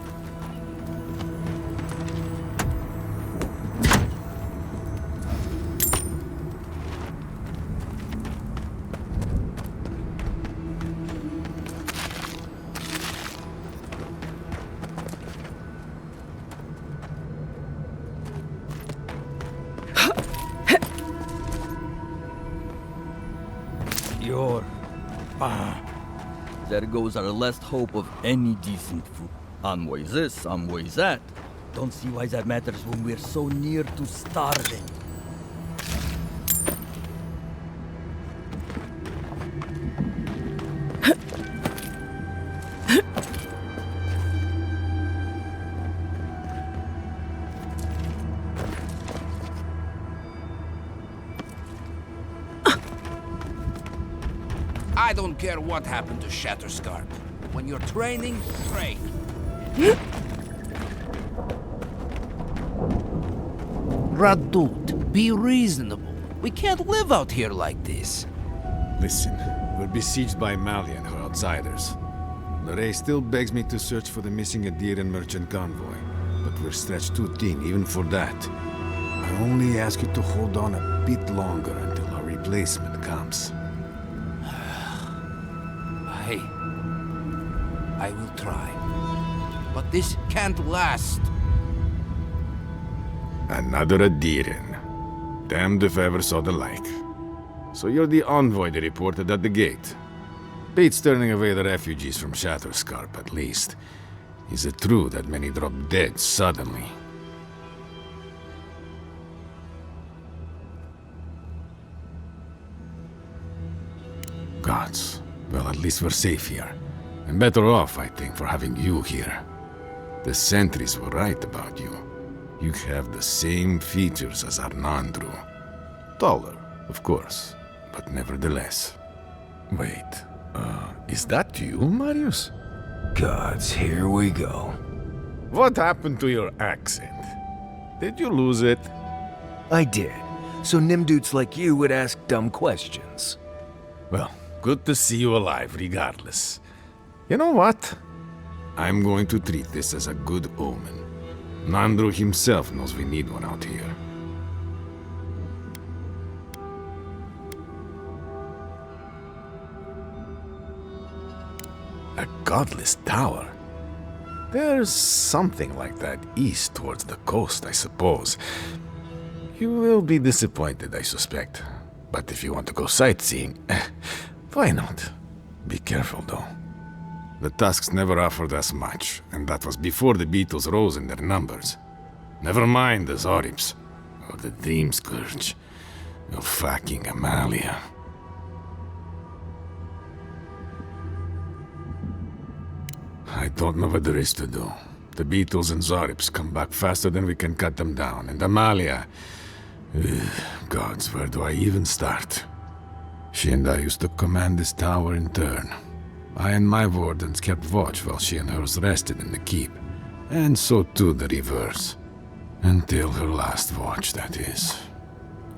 There goes our last hope of any decent food. Envoy this, envoy that. Don't see why that matters when we're so near to starving. I don't care what happened to Shatterscarp. When you're training, train. Radut, be reasonable. We can't live out here like this. Listen, we're besieged by Mali and her outsiders. Lorraine still begs me to search for the missing Adirian merchant convoy, but we're stretched too thin even for that. I only ask you to hold on a bit longer until our replacement comes. Hey, I will try. But this can't last. Another Adirian. Damned if I ever saw the like. So you're the envoy they reported at the gate. Beats turning away the refugees from Shatterscarp, at least. Is it true that many drop dead suddenly? Gods. Well, at least we're safe here. And better off, I think, for having you here. The sentries were right about you. You have the same features as Arnandru. Taller, of course, but nevertheless. Wait, is that you, Marius? Gods, here we go. What happened to your accent? Did you lose it? I did. So Nimdudes like you would ask dumb questions. Well, good to see you alive, regardless. You know what? I'm going to treat this as a good omen. Nandru himself knows we need one out here. A godless tower? There's something like that east towards the coast, I suppose. You will be disappointed, I suspect. But if you want to go sightseeing, why not? Be careful, though. The Tusks never offered us much, and that was before the Beetles rose in their numbers. Never mind the Zorips, or the Dream Scourge, or fucking Amalia. I don't know what there is to do. The Beetles and Zorips come back faster than we can cut them down, and Amalia... Gods, where do I even start? She and I used to command this tower in turn. I and my wardens kept watch while she and hers rested in the keep. And so too the reverse. Until her last watch, that is.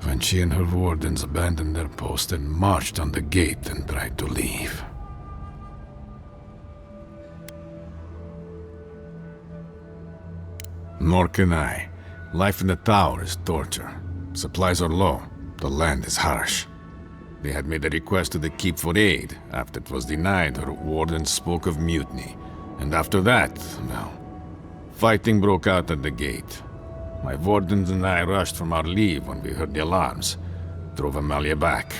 When she and her wardens abandoned their post and marched on the gate and tried to leave. Nor can I. Life in the tower is torture. Supplies are low. The land is harsh. They had made a request to the keep for aid. After it was denied, her warden spoke of mutiny. And after that, well, fighting broke out at the gate. My wardens and I rushed from our leave when we heard the alarms. Drove Amalia back.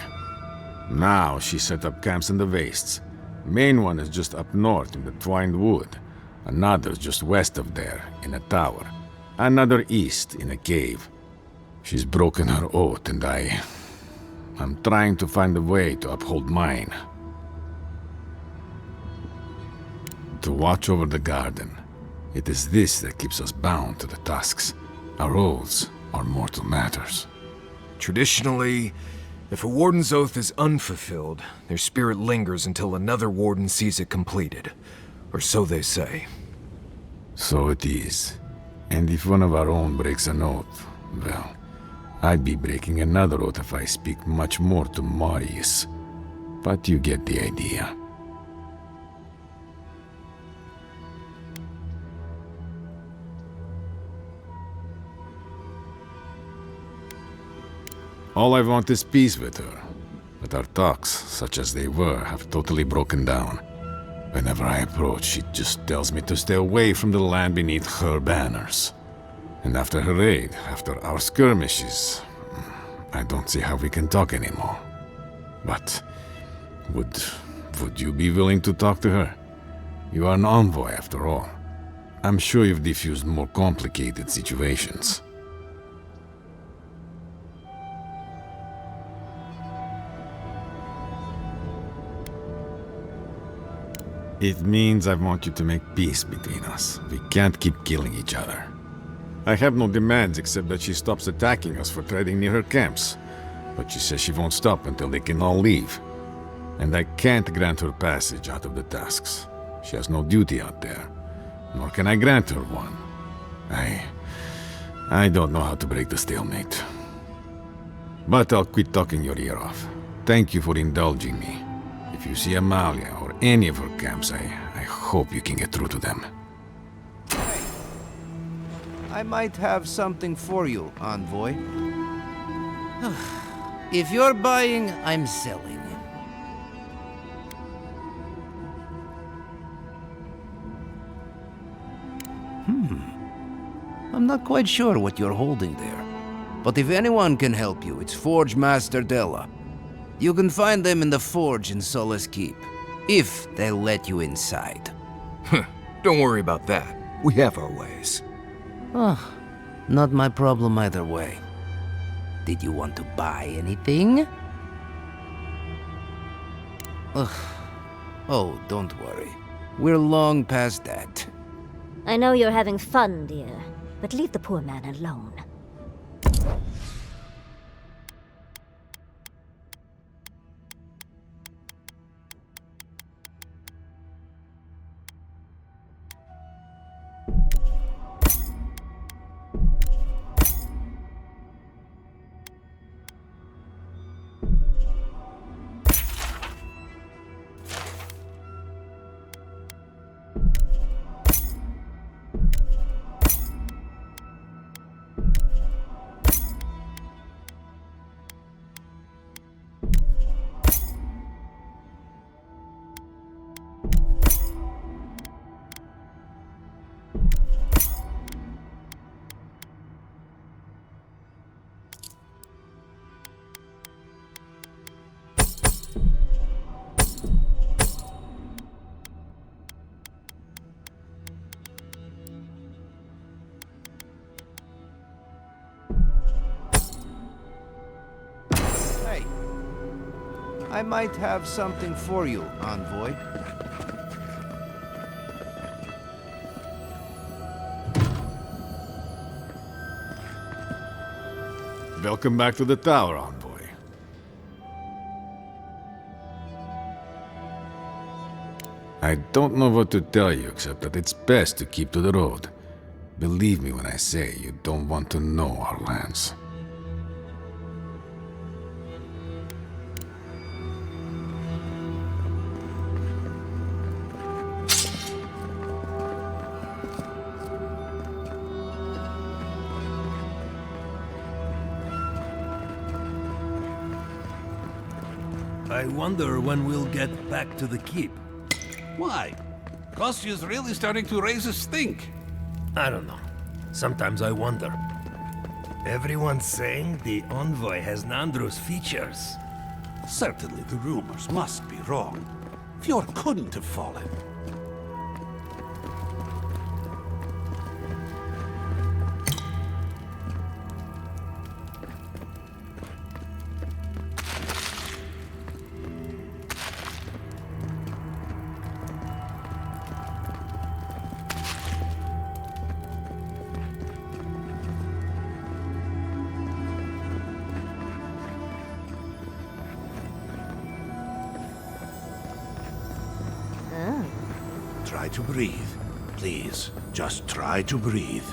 Now she set up camps in the wastes. Main one is just up north in the Twined Wood. Another just west of there, in a tower. Another east, in a cave. She's broken her oath, and I'm trying to find a way to uphold mine. To watch over the garden. It is this that keeps us bound to the tusks. Our oaths are mortal matters. Traditionally, if a warden's oath is unfulfilled, their spirit lingers until another warden sees it completed. Or so they say. So it is. And if one of our own breaks an oath, well, I'd be breaking another oath if I speak much more to Marius. But you get the idea. All I want is peace with her. But our talks, such as they were, have totally broken down. Whenever I approach, she just tells me to stay away from the land beneath her banners. And after her raid, after our skirmishes, I don't see how we can talk anymore. But would you be willing to talk to her? You are an envoy, after all. I'm sure you've diffused more complicated situations. It means I want you to make peace between us. We can't keep killing each other. I have no demands except that she stops attacking us for trading near her camps. But she says she won't stop until they can all leave. And I can't grant her passage out of the tusks. She has no duty out there. Nor can I grant her one. I don't know how to break the stalemate. But I'll quit talking your ear off. Thank you for indulging me. If you see Amalia or any of her camps, I hope you can get through to them. I might have something for you, envoy. If you're buying, I'm selling. I'm not quite sure what you're holding there. But if anyone can help you, it's Forge Master Della. You can find them in the forge in Solace Keep, if they'll let you inside. Don't worry about that. We have our ways. Oh, not my problem either way. Did you want to buy anything? Ugh. Oh, don't worry. We're long past that. I know you're having fun, dear, but leave the poor man alone. I might have something for you, envoy. Welcome back to the tower, envoy. I don't know what to tell you except that it's best to keep to the road. Believe me when I say you don't want to know our lands. I wonder when we'll get back to the keep. Why? Kostyu's really starting to raise a stink. I don't know. Sometimes I wonder. Everyone's saying the envoy has Nandru's features. Certainly the rumors must be wrong. Fjord couldn't have fallen. Try to breathe. Please, just try to breathe.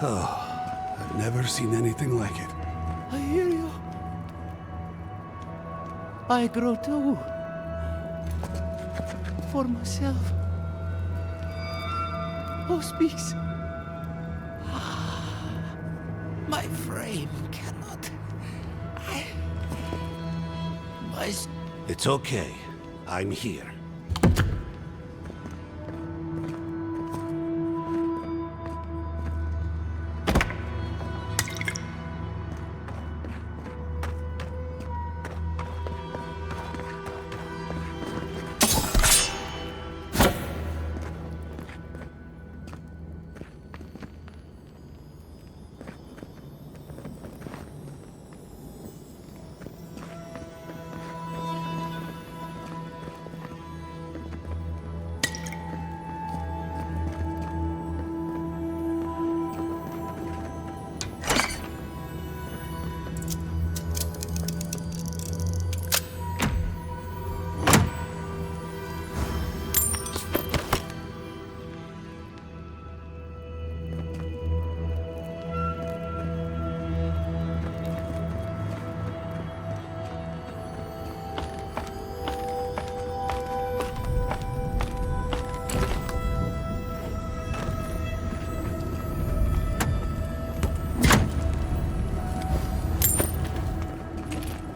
Oh, I've never seen anything like it. I hear you. I grow too. For myself. Who speaks? My frame cannot. It's okay. I'm here.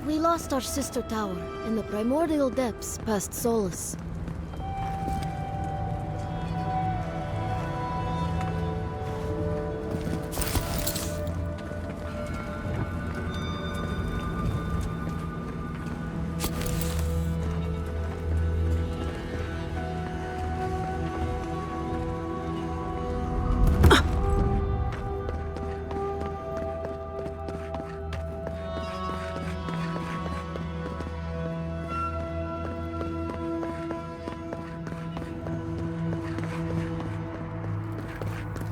We lost our sister tower in the primordial depths past Solus.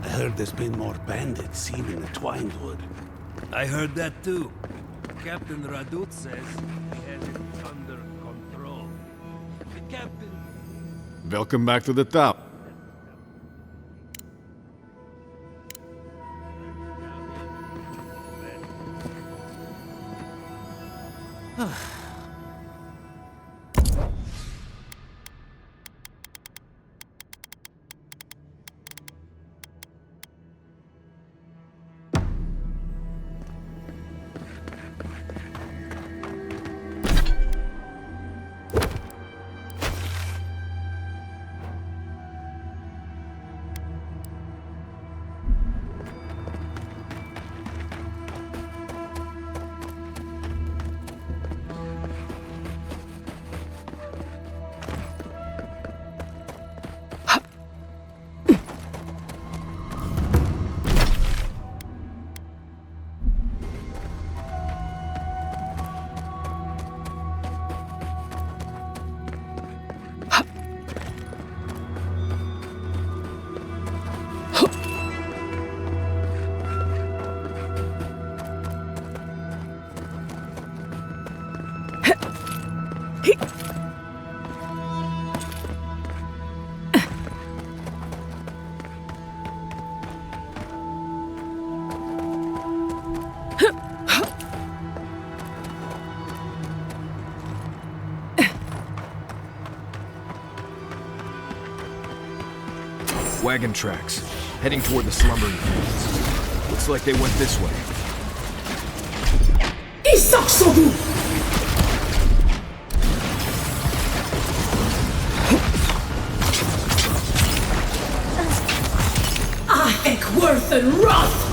I heard there's been more bandits seen in the Twinewood. I heard that too. Captain Radut says he has it under control. The captain... Welcome back to the top. Wagon tracks, heading toward the slumbering fields. Looks like they went this way. worth and wrath!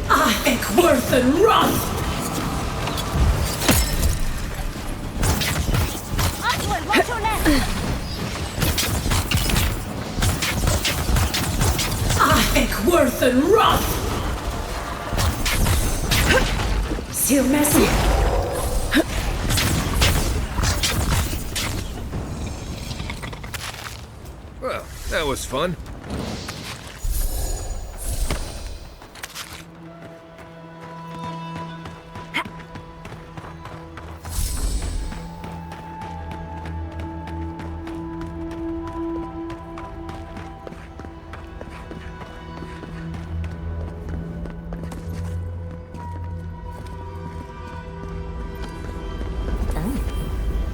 I think worth and wrath! Oswald, watch your left! I think worth and wrath! Still messy. Well, that was fun.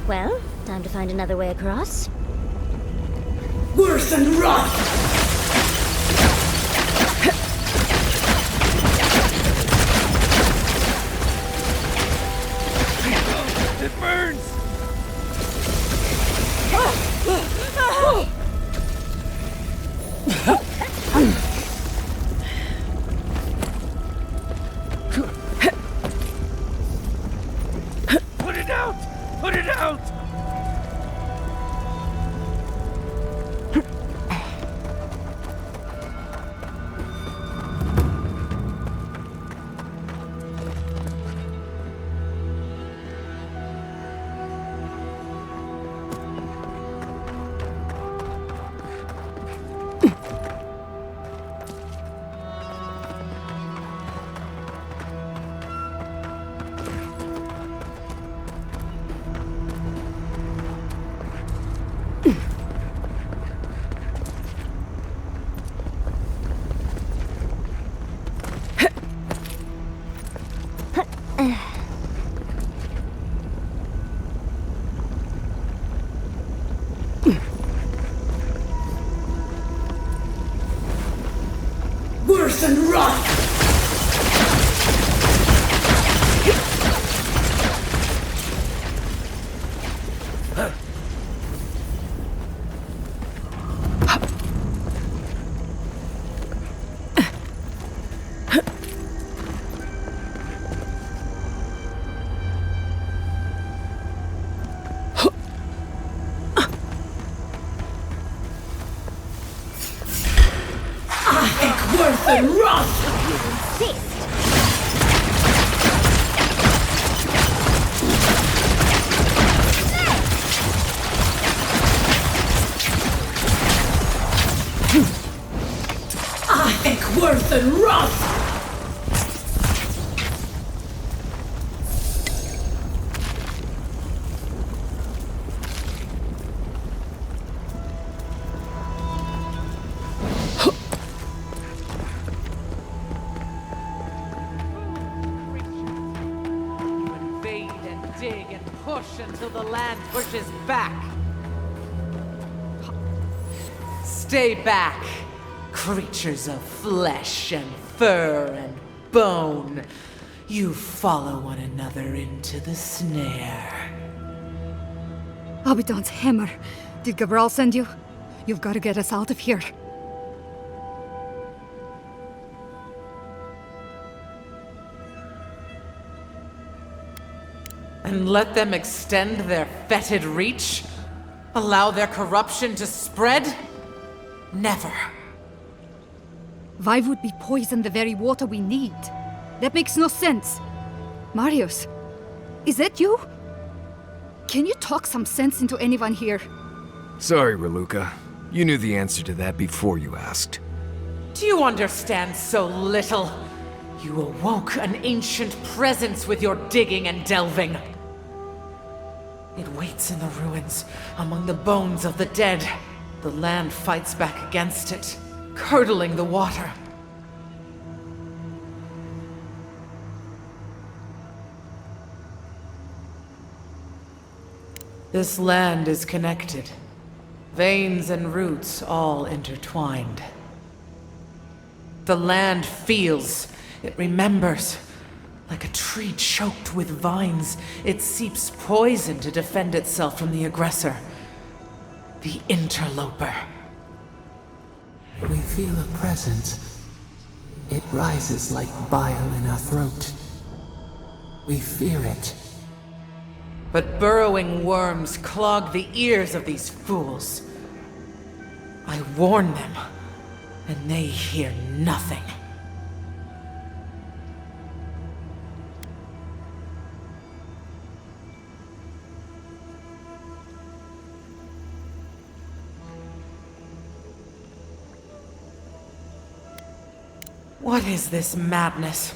Well, time to find another way across. Worth and wrath! It burns! Put it out! Put it out! Worth and wrath! Worth and wrath! You insist! I think worth and wrath! Dig and push until the land pushes back. Stay back, creatures of flesh and fur and bone. You follow one another into the snare. Abaddon's hammer. Did Gabral send you? You've got to get us out of here. And let them extend their fetid reach? Allow their corruption to spread? Never. Why would we poison the very water we need? That makes no sense. Marius, is that you? Can you talk some sense into anyone here? Sorry, Raluca. You knew the answer to that before you asked. Do you understand so little? You awoke an ancient presence with your digging and delving. It waits in the ruins, among the bones of the dead. The land fights back against it, curdling the water. This land is connected. Veins and roots all intertwined. The land feels, it remembers. Like a tree choked with vines, it seeps poison to defend itself from the aggressor. The interloper. We've feel a presence. It rises like bile in our throat. We fear it. But burrowing worms clog the ears of these fools. I warn them, and they hear nothing. What is this madness?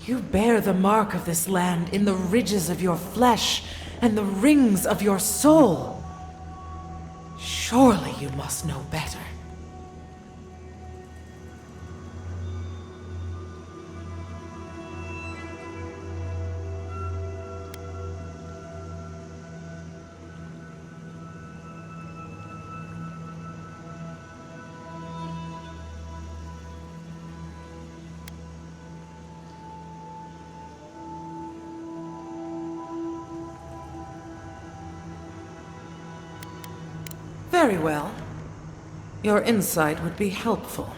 You bear the mark of this land in the ridges of your flesh and the rings of your soul. Surely you must know better. Very well. Your insight would be helpful.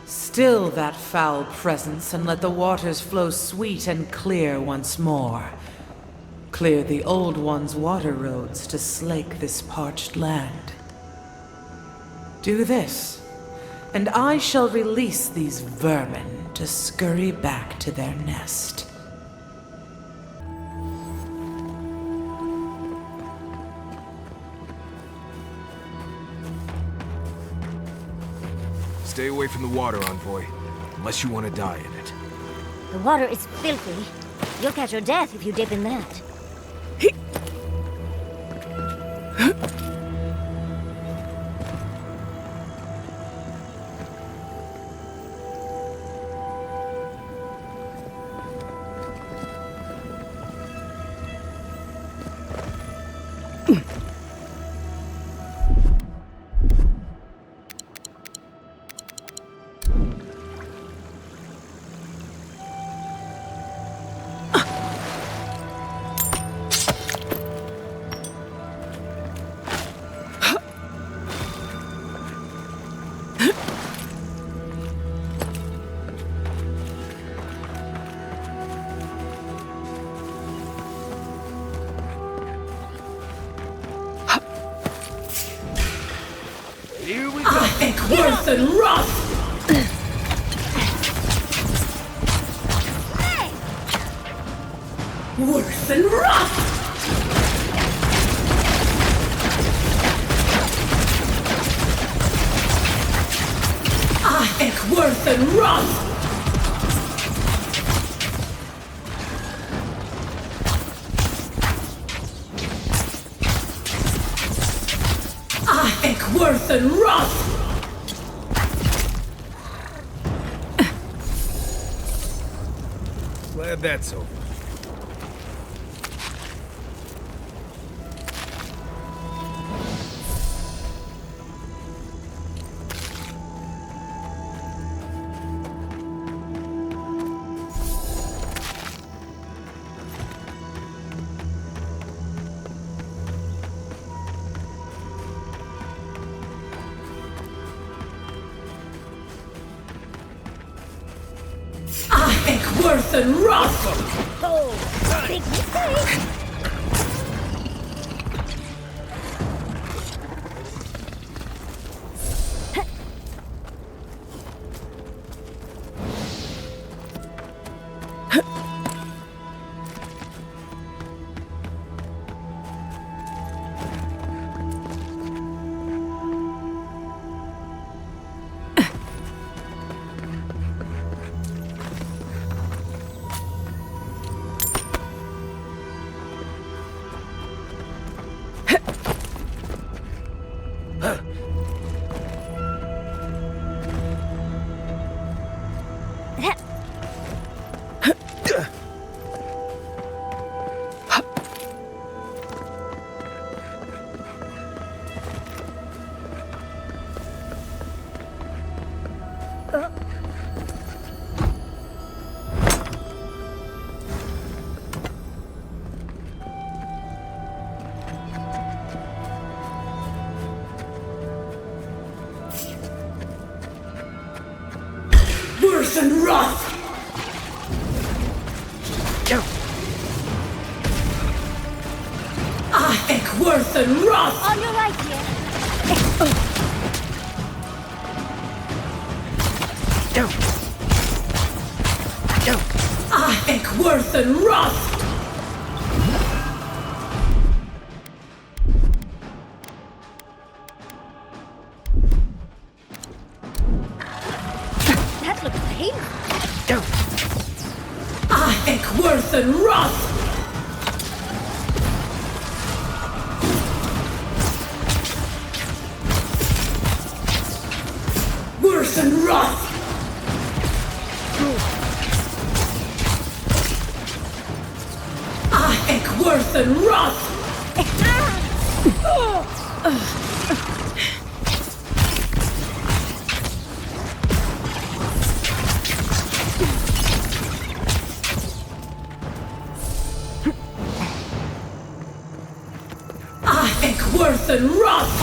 Still that foul presence and let the waters flow sweet and clear once more. Clear the old one's water roads to slake this parched land. Do this, and I shall release these vermin to scurry back to their nest. Stay away from the water, Envoy, unless you want to die in it. The water is filthy. You'll catch your death if you dip in that. Here we go. I think worth and rough. Worth and rough. I think worth and rough. Worth and rough! Glad that's over. Worth and rough! Oh, big mistake! Worse than wrath! I think worse than wrath! On your right here. I think worse than wrath! That looks painful. I think worse than wrath! Worse than wrath! I think worse than wrath! I think worse than wrath!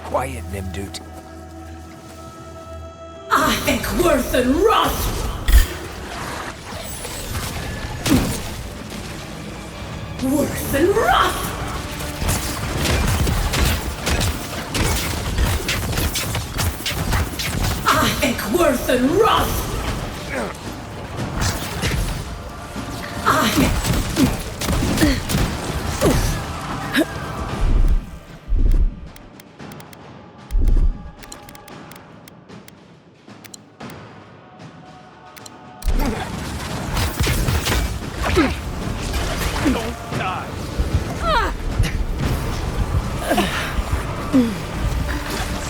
Quiet, Nimdut. I think worse than wrath! Worse than wrath! I think worse than wrath! I think...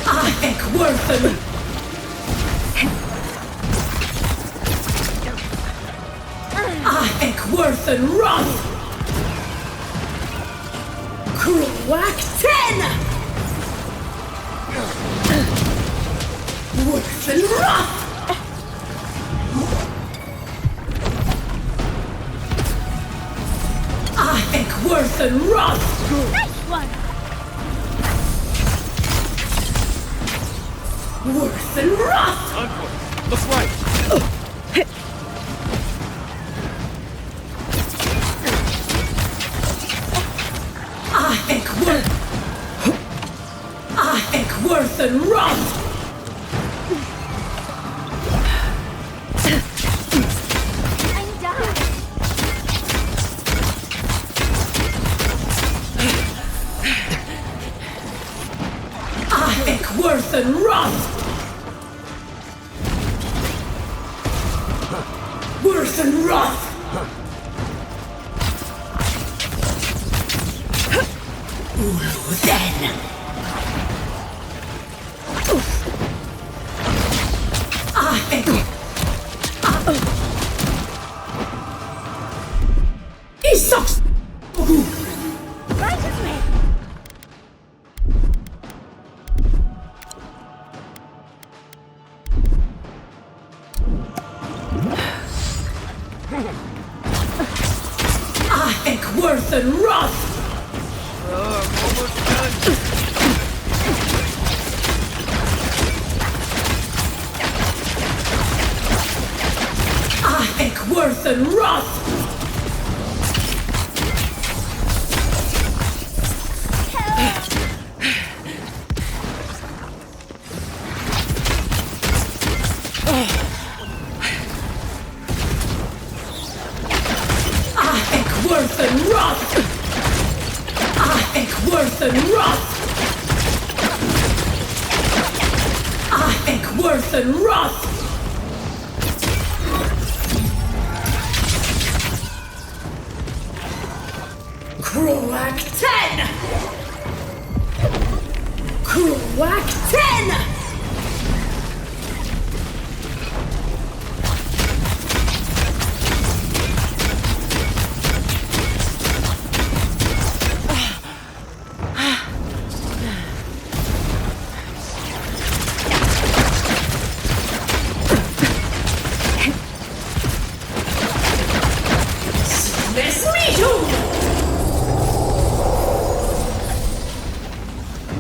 I think worse than... I think worse than wrath! Crack 10! Worse than wrath! I think worse than wrath! Nice one. Worse than wrath! Look right! I think worse... I think worse than wrath! I'm down. I think worse than wrath! Worse than wrath! Ulu then! I think... He sucks! Right away. I think worse than wrath! Almost done. I think worse than wrath! I think and wrath! I think worth and wrath! I think worth and wrath! Kruak 10! Kruak 10!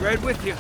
Right with you.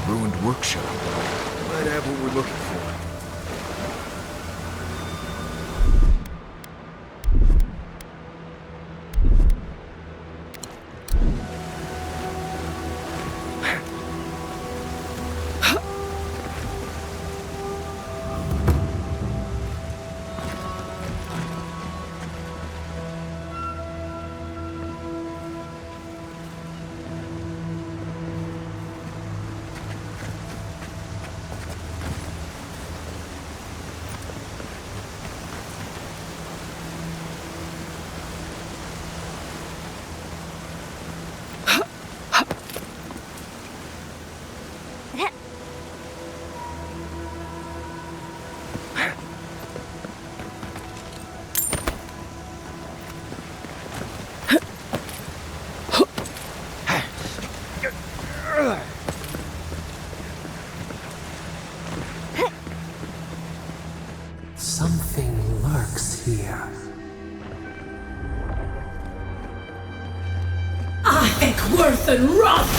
Ruined workshop. Might have what we're looking for. Something lurks here. I think worth and wrath!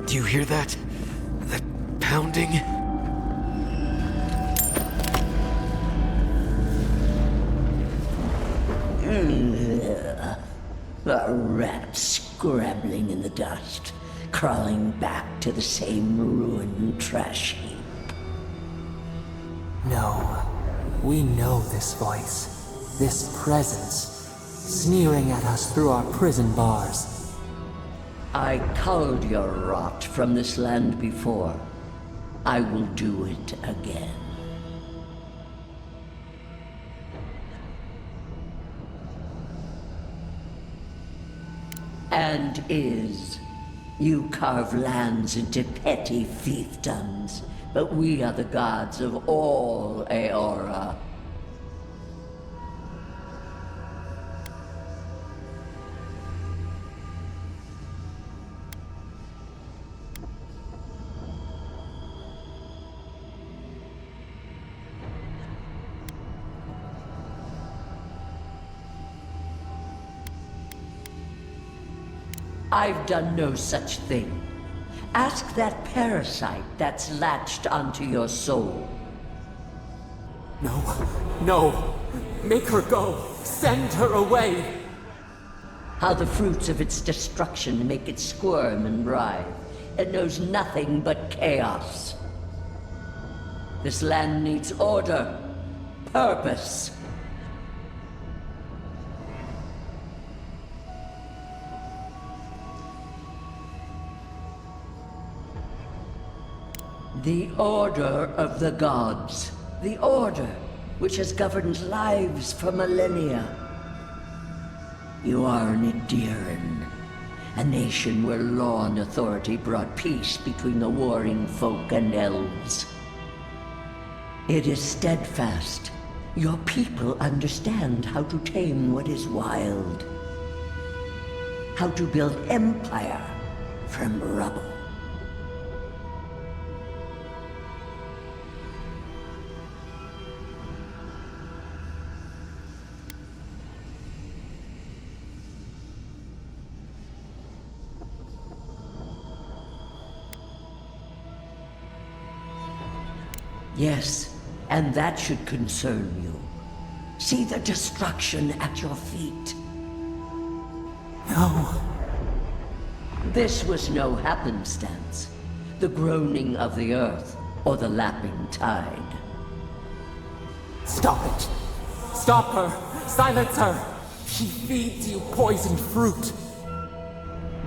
Do you hear that? That pounding? A rat scrabbling in the dust, crawling back to the same ruined trash heap. No, we know this voice, this presence, sneering at us through our prison bars. I culled your rot from this land before. I will do it again. And you carve lands into petty fiefdoms, but we are the gods of all Eora. I've done no such thing. Ask that parasite that's latched onto your soul. No. Make her go. Send her away. How the fruits of its destruction make it squirm and writhe. It knows nothing but chaos. This land needs order, purpose. The Order of the Gods. The Order, which has governed lives for millennia. You are an Ederan, a nation where law and authority brought peace between the warring folk and elves. It is steadfast. Your people understand how to tame what is wild. How to build empire from rubble. Yes, and that should concern you. See the destruction at your feet. No. This was no happenstance. The groaning of the earth, or the lapping tide. Stop it. Stop her. Silence her. She feeds you poisoned fruit.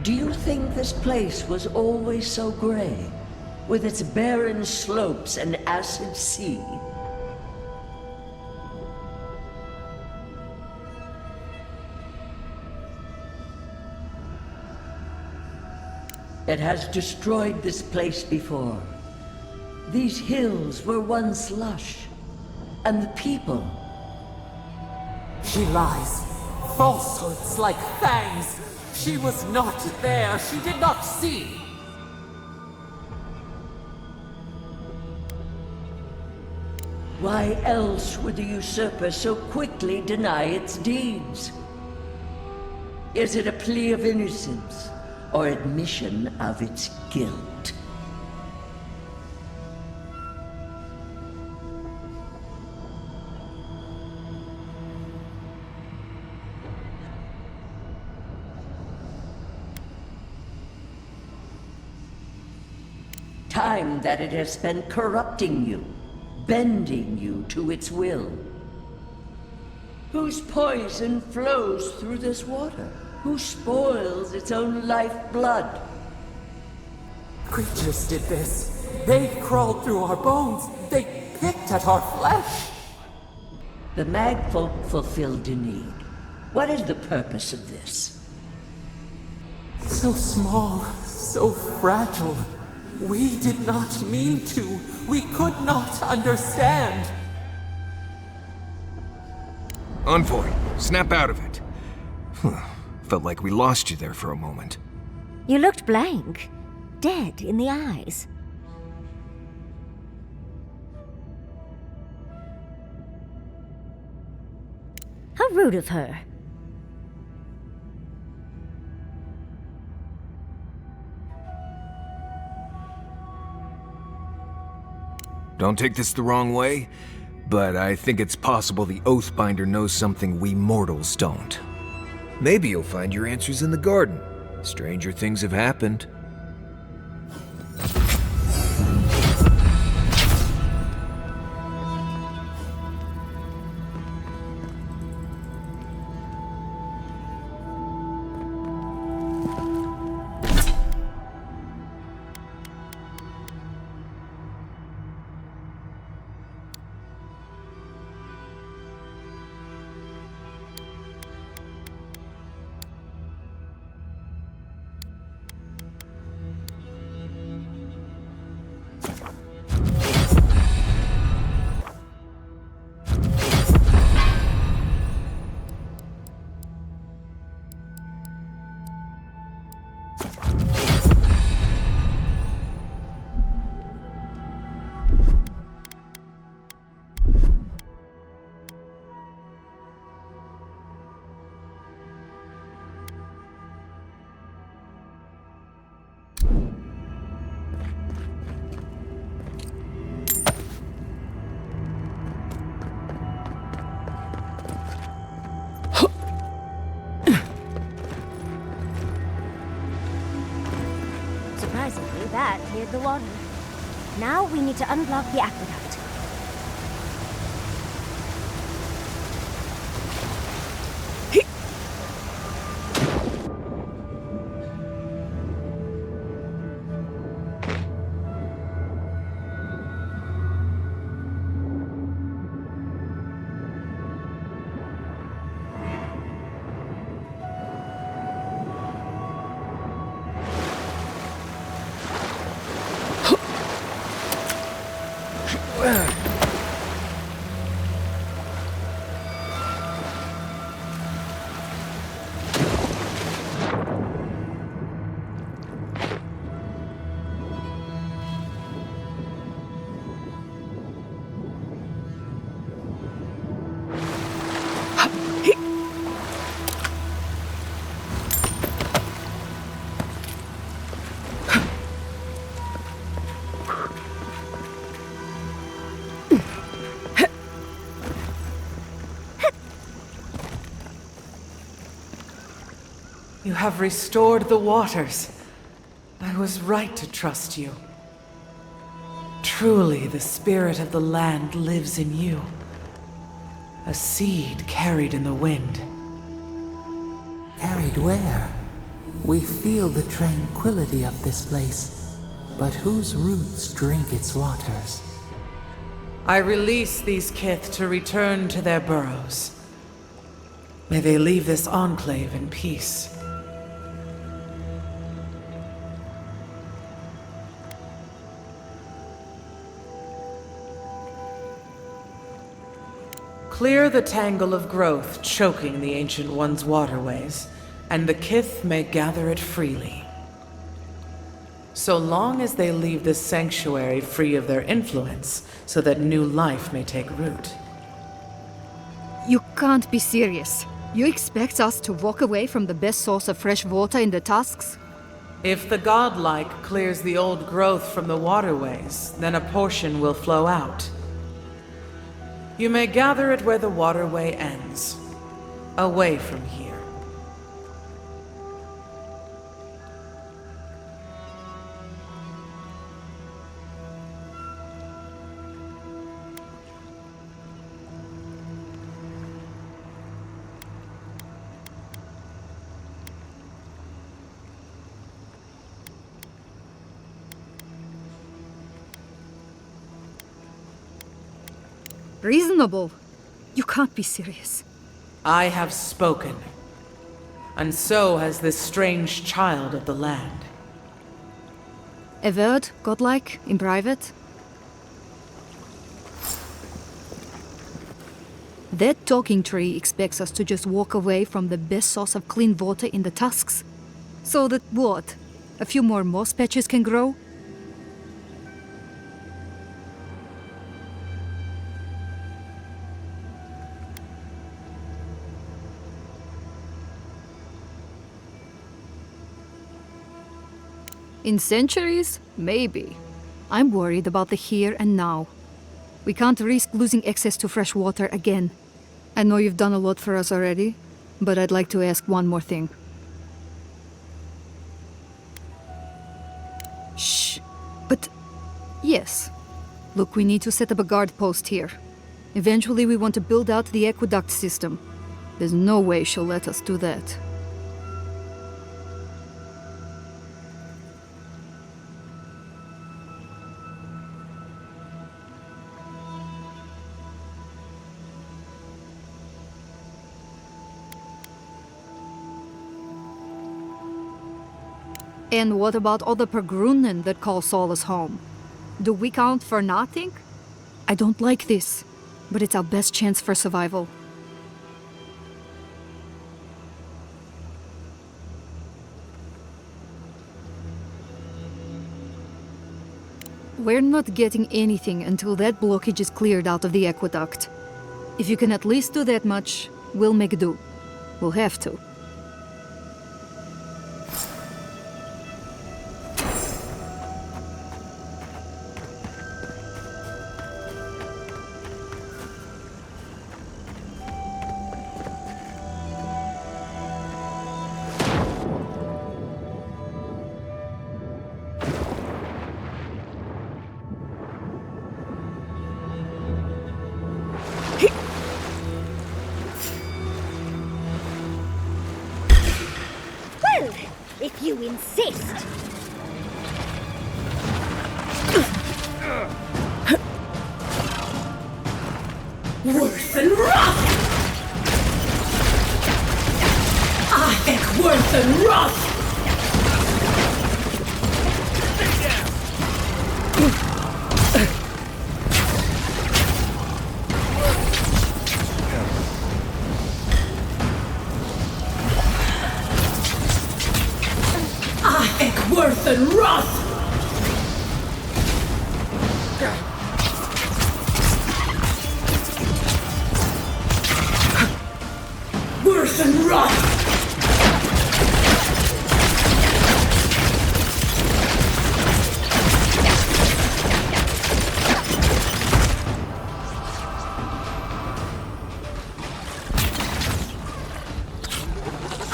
Do you think this place was always so gray? With its barren slopes and acid sea? It has destroyed this place before. These hills were once lush, and the people. She lies. Falsehoods like fangs. She was not there. She did not see. Why else would the usurper so quickly deny its deeds? Is it a plea of innocence, or admission of its guilt? Time that it has spent corrupting you, bending you to its will. Whose poison flows through this water? Who spoils its own lifeblood? Creatures did this. They crawled through our bones. They picked at our flesh. The Magfolk fulfilled a need. What is the purpose of this? So small, so fragile. We did not mean to. We could not understand. Envoy, snap out of it. Felt like we lost you there for a moment. You looked blank, dead in the eyes. How rude of her. Don't take this the wrong way, but I think it's possible the Oathbinder knows something we mortals don't. Maybe you'll find your answers in the garden. Stranger things have happened. Surprisingly, that cleared the water. Now we need to unblock the aqueduct. You have restored the waters. I was right to trust you. Truly, the spirit of the land lives in you. A seed carried in the wind. Carried where? We feel the tranquility of this place, but whose roots drink its waters? I release these kith to return to their burrows. May they leave this enclave in peace. Clear the tangle of growth choking the Ancient One's waterways, and the kith may gather it freely. So long as they leave this sanctuary free of their influence, so that new life may take root. You can't be serious. You expect us to walk away from the best source of fresh water in the Tusks? If the godlike clears the old growth from the waterways, then a portion will flow out. You may gather it where the waterway ends, away from here. Reasonable. You can't be serious. I have spoken, and so has this strange child of the land. Avowed, godlike, in private? That talking tree expects us to just walk away from the best source of clean water in the Tusks. So that what? A few more moss patches can grow? In centuries? Maybe. I'm worried about the here and now. We can't risk losing access to fresh water again. I know you've done a lot for us already, but I'd like to ask one more thing. Shh. But... yes. Look, we need to set up a guard post here. Eventually we want to build out the aqueduct system. There's no way she'll let us do that. And what about all the Pergrunen that call Solace home? Do we count for nothing? I don't like this, but it's our best chance for survival. We're not getting anything until that blockage is cleared out of the aqueduct. If you can at least do that much, we'll make do. We'll have to. Well, if you insist. Worth and Wrath! I think Worth and Wrath! I think Worth and Wrath! Worth and Wrath!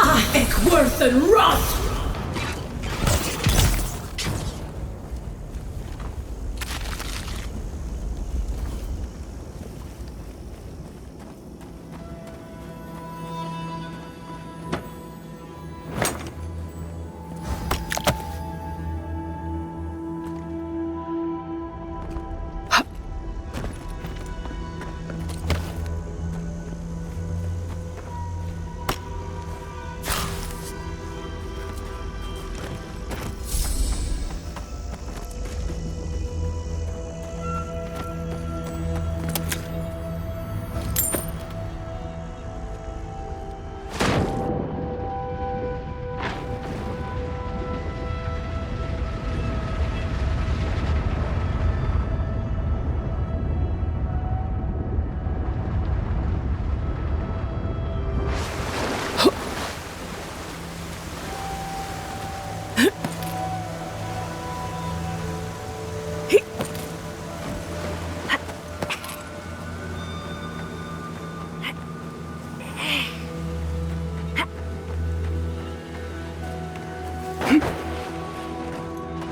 I think Worth and Wrath!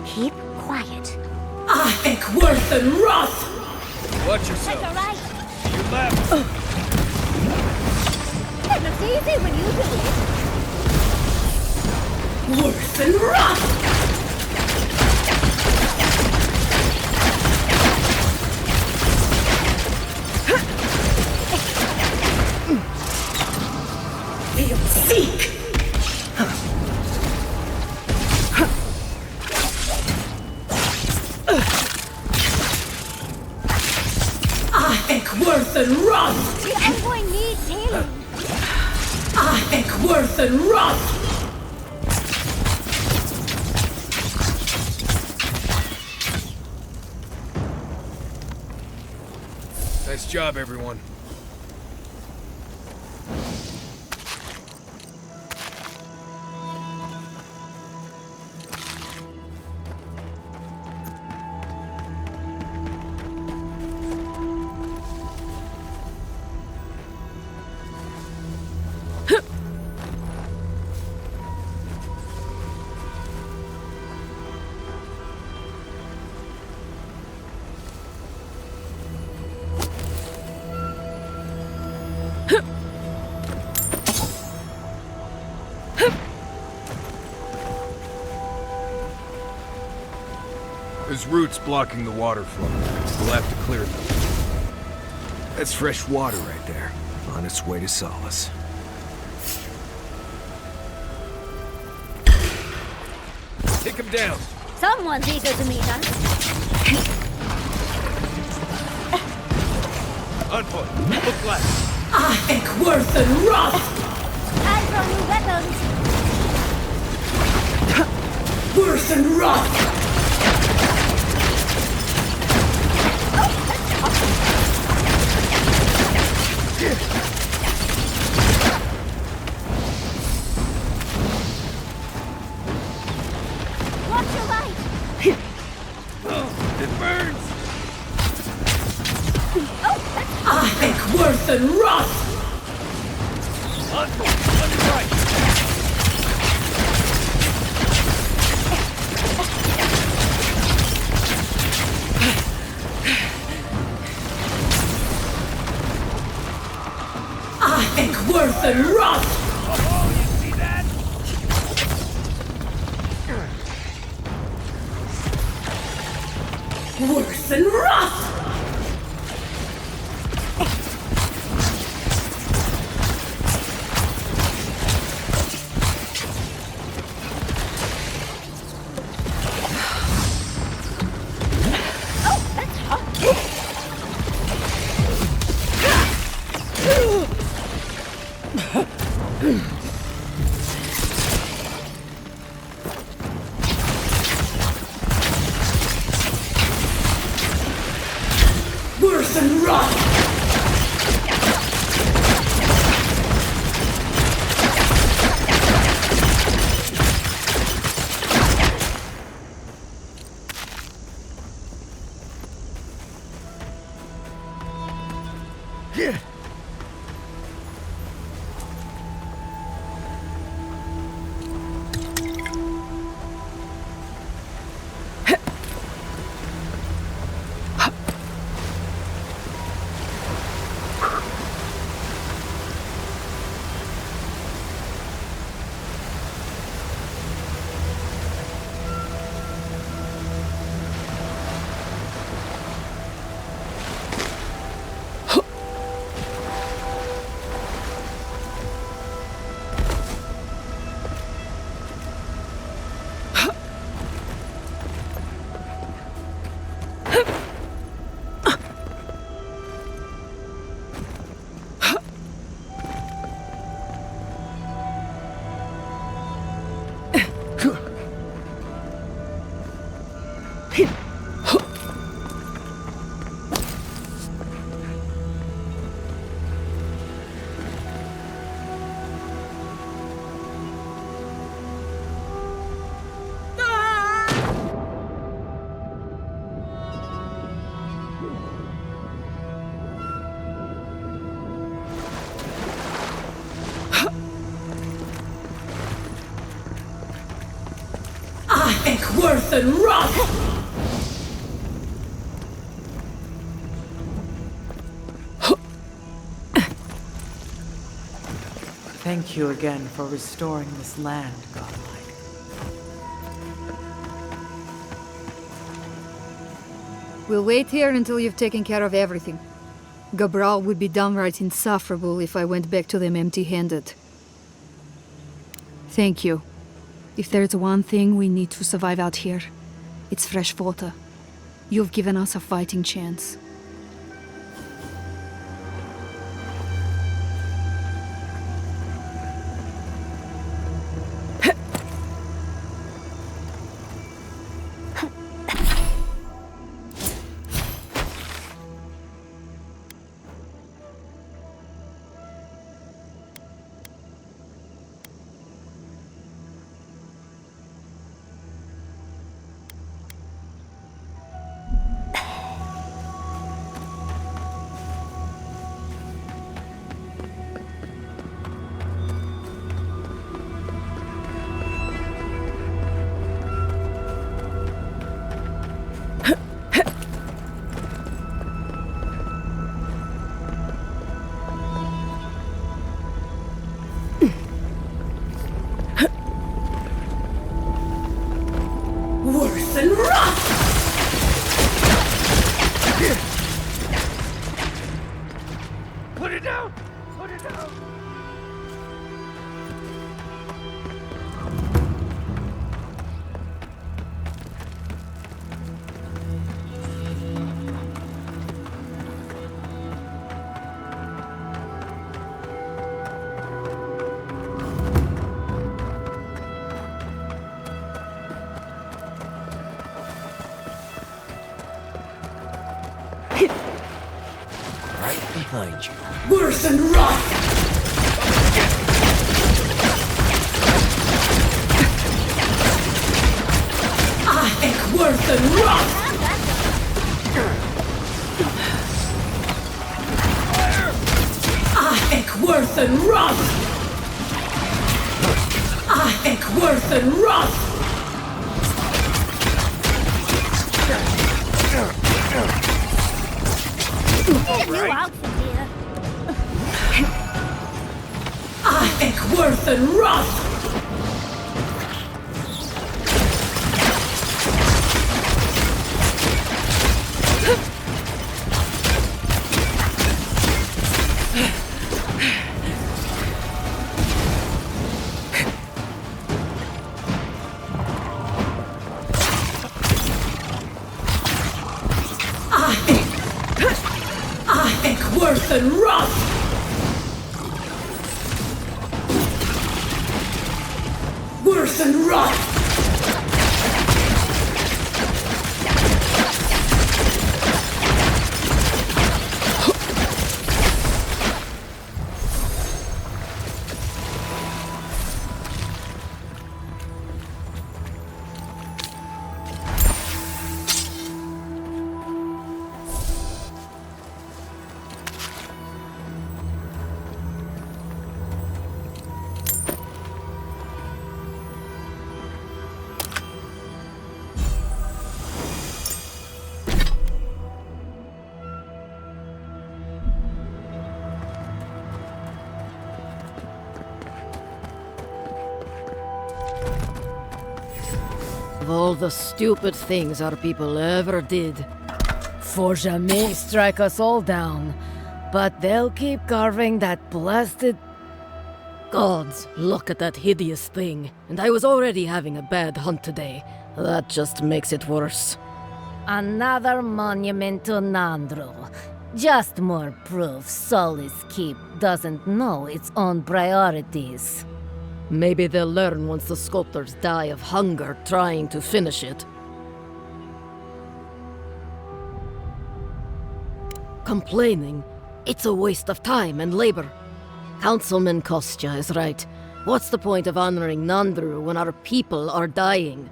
Keep quiet. I think Worth and Wrath! Watch yourself. That's all right. To your left. It looks easy when you do it. Worth and Wrath! Seek! I think Worth and Wrath! The envoy needs healing. I think Worth and Wrath! Nice job, everyone. There's roots blocking the water flow. We'll have to clear them. That's fresh water right there, on its way to Solace. Take him down. Someone's eager to meet us. On foot. Look left. I think Worth and Wrath! Time for new weapons. Worth and Wrath! Watch your right. Oh, it burns. I think Worth and Wrath! On your right. I think Worth and Wrath! Oh, you see that? Worse than rot! Worse than rot! Worse than rot! Thank you again for restoring this land, godlike. We'll wait here until you've taken care of everything. Gabral would be downright insufferable if I went back to them empty-handed. Thank you. If there's one thing we need to survive out here, it's fresh water. You've given us a fighting chance. Worse than rot! Put it down! Put it down! Right behind you. Worse than rot! I think worse than rot! I think worse than rot! I think worse than rot! I think worse than rot! Worse than rot! Worse than rot! Of all the stupid things our people ever did, Forja may strike us all down, but they'll keep carving that blasted... Gods, look at that hideous thing. And I was already having a bad hunt today. That just makes it worse. Another monument to Nandru. Just more proof Solace Keep doesn't know its own priorities. Maybe they'll learn once the sculptors die of hunger trying to finish it. Complaining? It's a waste of time and labor. Councilman Kostya is right. What's the point of honoring Nandru when our people are dying?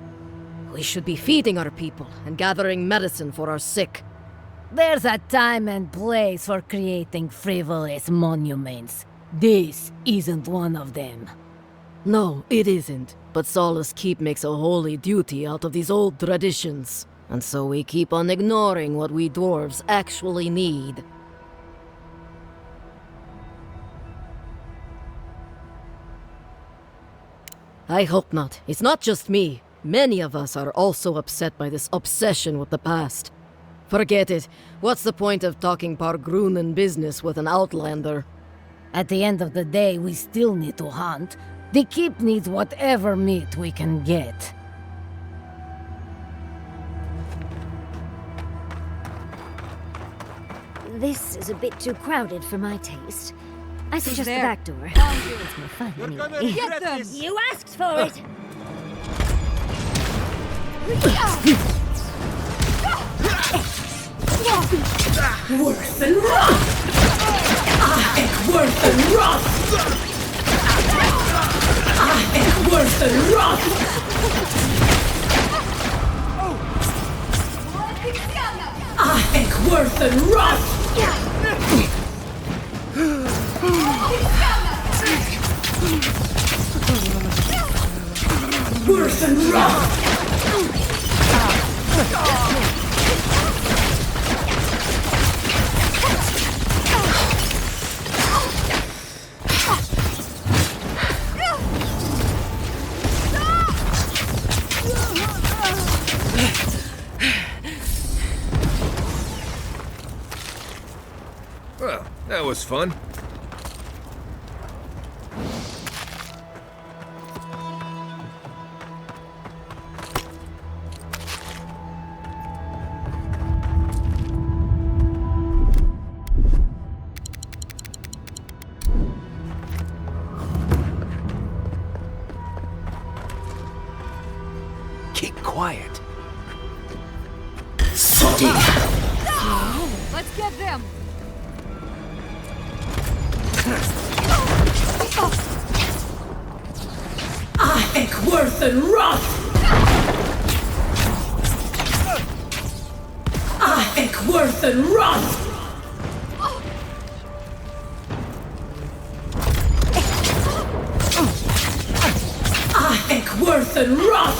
We should be feeding our people and gathering medicine for our sick. There's a time and place for creating frivolous monuments. This isn't one of them. No, it isn't. But Solace Keep makes a holy duty out of these old traditions. And so we keep on ignoring what we dwarves actually need. I hope not. It's not just me. Many of us are also upset by this obsession with the past. Forget it. What's the point of talking Pargrunen business with an outlander? At the end of the day, we still need to hunt. The keep needs whatever meat we can get. This is a bit too crowded for my taste. I suggest the back door. Found you. It's more fun anyway. Get them! You asked for it! Worse than rot! Worse than rot! Worse than rot! Worse than rot! Worse than rot! Well, that was fun. Keep quiet. Let's get them! Worse than rot! Worse than rot! Worse than rot!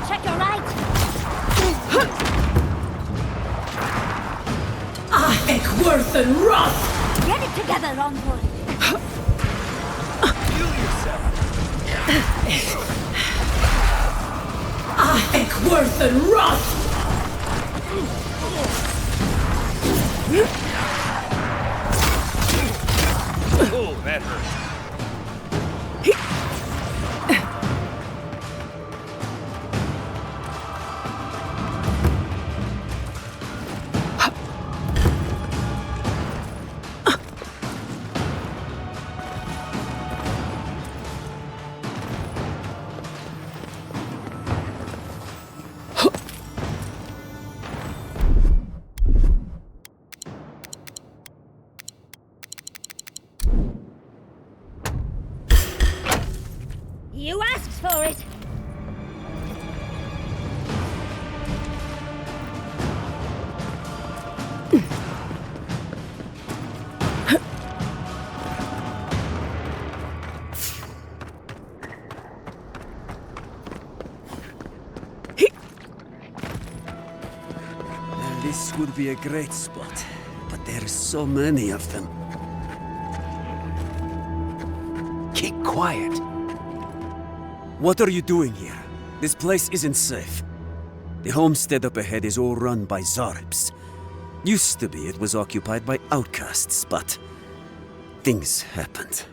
Check your right. Worth and Roth! Get it together, Envoy. Worth and Roth! Oh, that hurt. You asked for it. This would be a great spot, but there's so many of them. Keep quiet. What are you doing here? This place isn't safe. The homestead up ahead is all run by Zarps. Used to be it was occupied by outcasts, but things happened.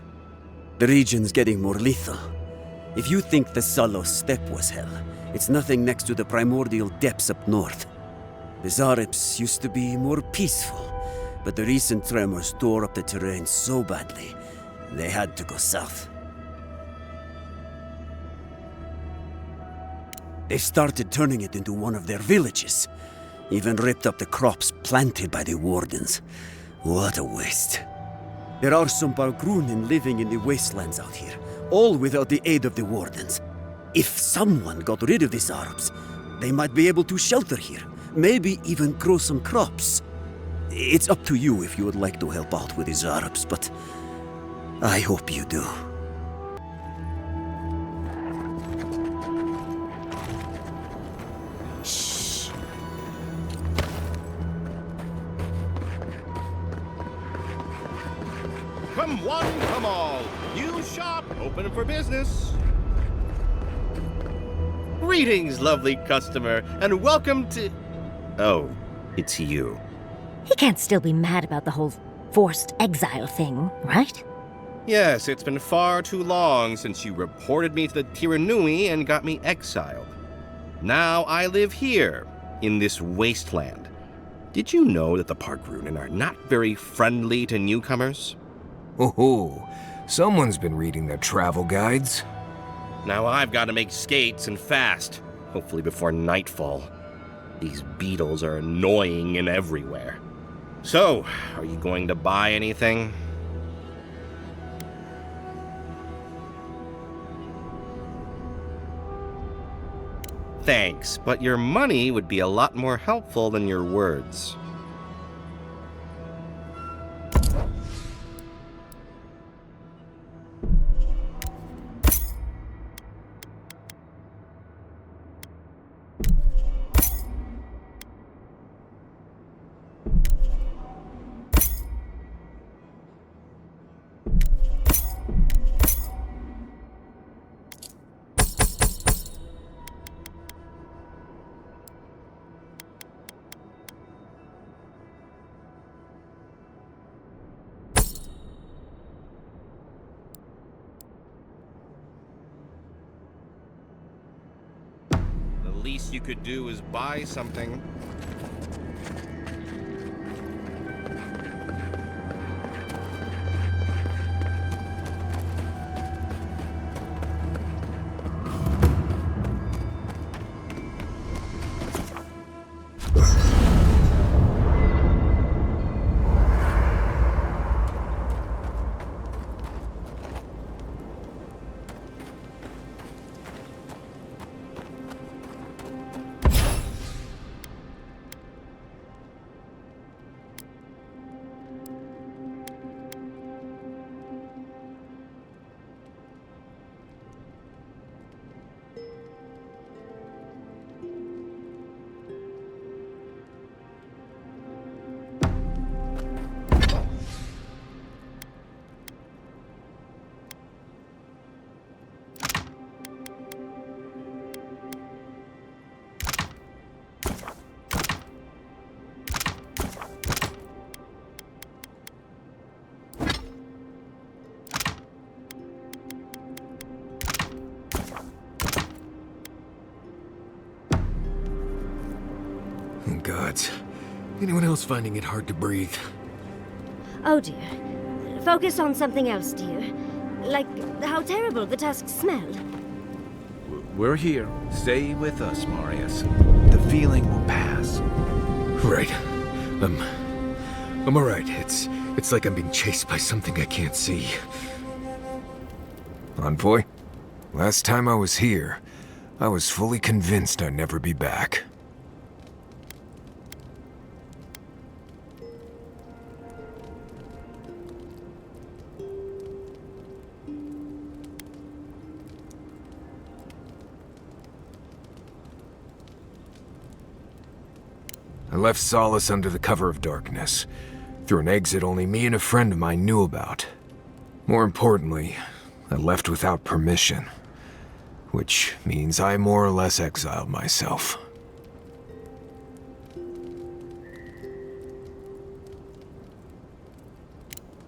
The region's getting more lethal. If you think the Salos steppe was hell, it's nothing next to the primordial depths up north. The Zarps used to be more peaceful, but the recent tremors tore up the terrain so badly, they had to go south. They started turning it into one of their villages. Even ripped up the crops planted by the wardens. What a waste. There are some Bargrunen living in the wastelands out here, all without the aid of the wardens. If someone got rid of the Zarps, they might be able to shelter here, maybe even grow some crops. It's up to you if you would like to help out with the Zarps, but I hope you do. Come one, come all. New shop, open for business. Greetings, lovely customer, and welcome to... Oh, it's you. He can't still be mad about the whole forced exile thing, right? Yes, it's been far too long since you reported me to the Tiranui and got me exiled. Now I live here, in this wasteland. Did you know that the Bargrunen are not very friendly to newcomers? Oh, someone's been reading their travel guides. Now I've got to make skates and fast, hopefully before nightfall. These beetles are annoying and everywhere. So, are you going to buy anything? Thanks, but your money would be a lot more helpful than your words. The least you could do is buy something. Gods. Anyone else finding it hard to breathe? Oh dear. Focus on something else, dear. Like how terrible the tusks smell. We're here. Stay with us, Marius. The feeling will pass. Right. I'm alright. It's like I'm being chased by something I can't see. Envoy, last time I was here, I was fully convinced I'd never be back. I left Solace under the cover of darkness, through an exit only me and a friend of mine knew about. More importantly, I left without permission, which means I more or less exiled myself.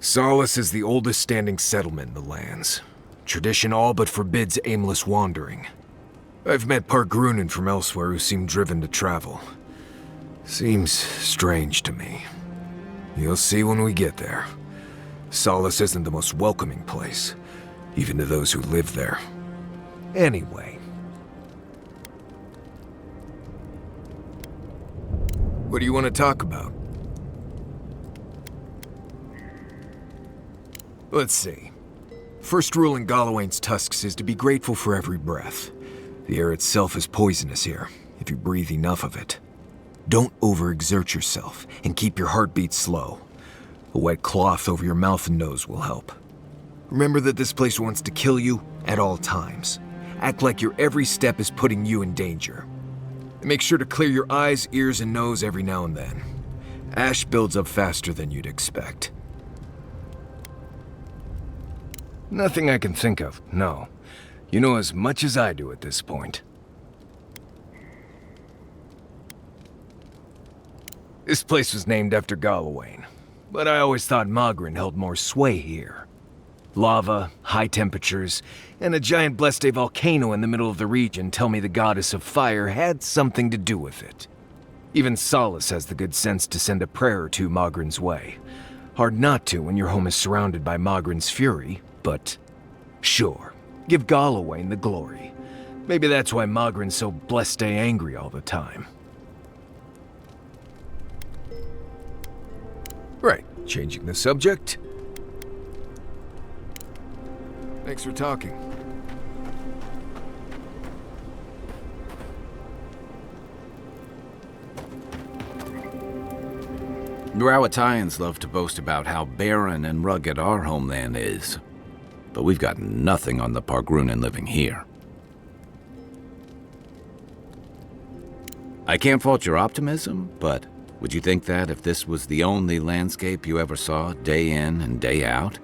Solace is the oldest standing settlement in the lands. Tradition all but forbids aimless wandering. I've met Bargrunen from elsewhere who seem driven to travel. Seems strange to me. You'll see when we get there. Solace isn't the most welcoming place, even to those who live there. Anyway. What do you want to talk about? Let's see. First rule in Galawain's tusks is to be grateful for every breath. The air itself is poisonous here, if you breathe enough of it. Don't overexert yourself, and keep your heartbeat slow. A wet cloth over your mouth and nose will help. Remember that this place wants to kill you at all times. Act like your every step is putting you in danger. And make sure to clear your eyes, ears, and nose every now and then. Ash builds up faster than you'd expect. Nothing I can think of, no. You know as much as I do at this point. This place was named after Galawain, but I always thought Magrin held more sway here. Lava, high temperatures, and a giant Bleste volcano in the middle of the region tell me the goddess of fire had something to do with it. Even Solace has the good sense to send a prayer or two Magrin's way. Hard not to when your home is surrounded by Magrin's fury, but sure, give Galawain the glory. Maybe that's why Magrin's so Bleste angry all the time. Right, changing the subject. Thanks for talking. Rawatayans love to boast about how barren and rugged our homeland is. But we've got nothing on the Pargrunan living here. I can't fault your optimism, but would you think that if this was the only landscape you ever saw, day in and day out?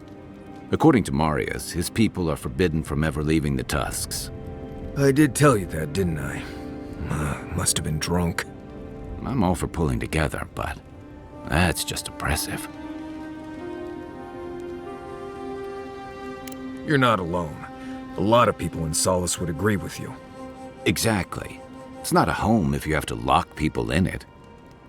According to Marius, his people are forbidden from ever leaving the Tusks. I did tell you that, didn't I? Must have been drunk. I'm all for pulling together, but that's just oppressive. You're not alone. A lot of people in Solace would agree with you. Exactly. It's not a home if you have to lock people in it.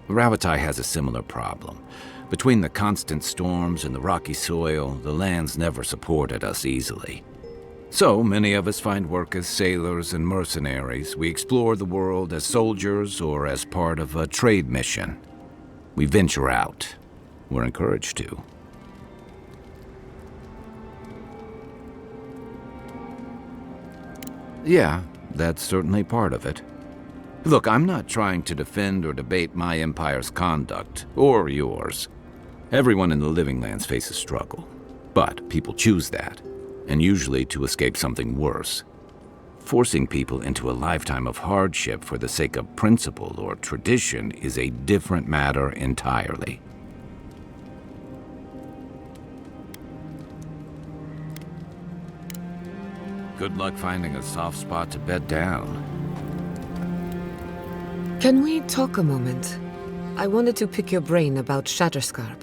Ravatai has a similar problem. Between the constant storms and the rocky soil, the lands never supported us easily. So many of us find work as sailors and mercenaries. We explore the world as soldiers or as part of a trade mission. We venture out. We're encouraged to. Yeah, that's certainly part of it. Look, I'm not trying to defend or debate my empire's conduct, or yours. Everyone in the Living Lands faces struggle. But people choose that, and usually to escape something worse. Forcing people into a lifetime of hardship for the sake of principle or tradition is a different matter entirely. Good luck finding a soft spot to bed down. Can we talk a moment? I wanted to pick your brain about Shatterscarp.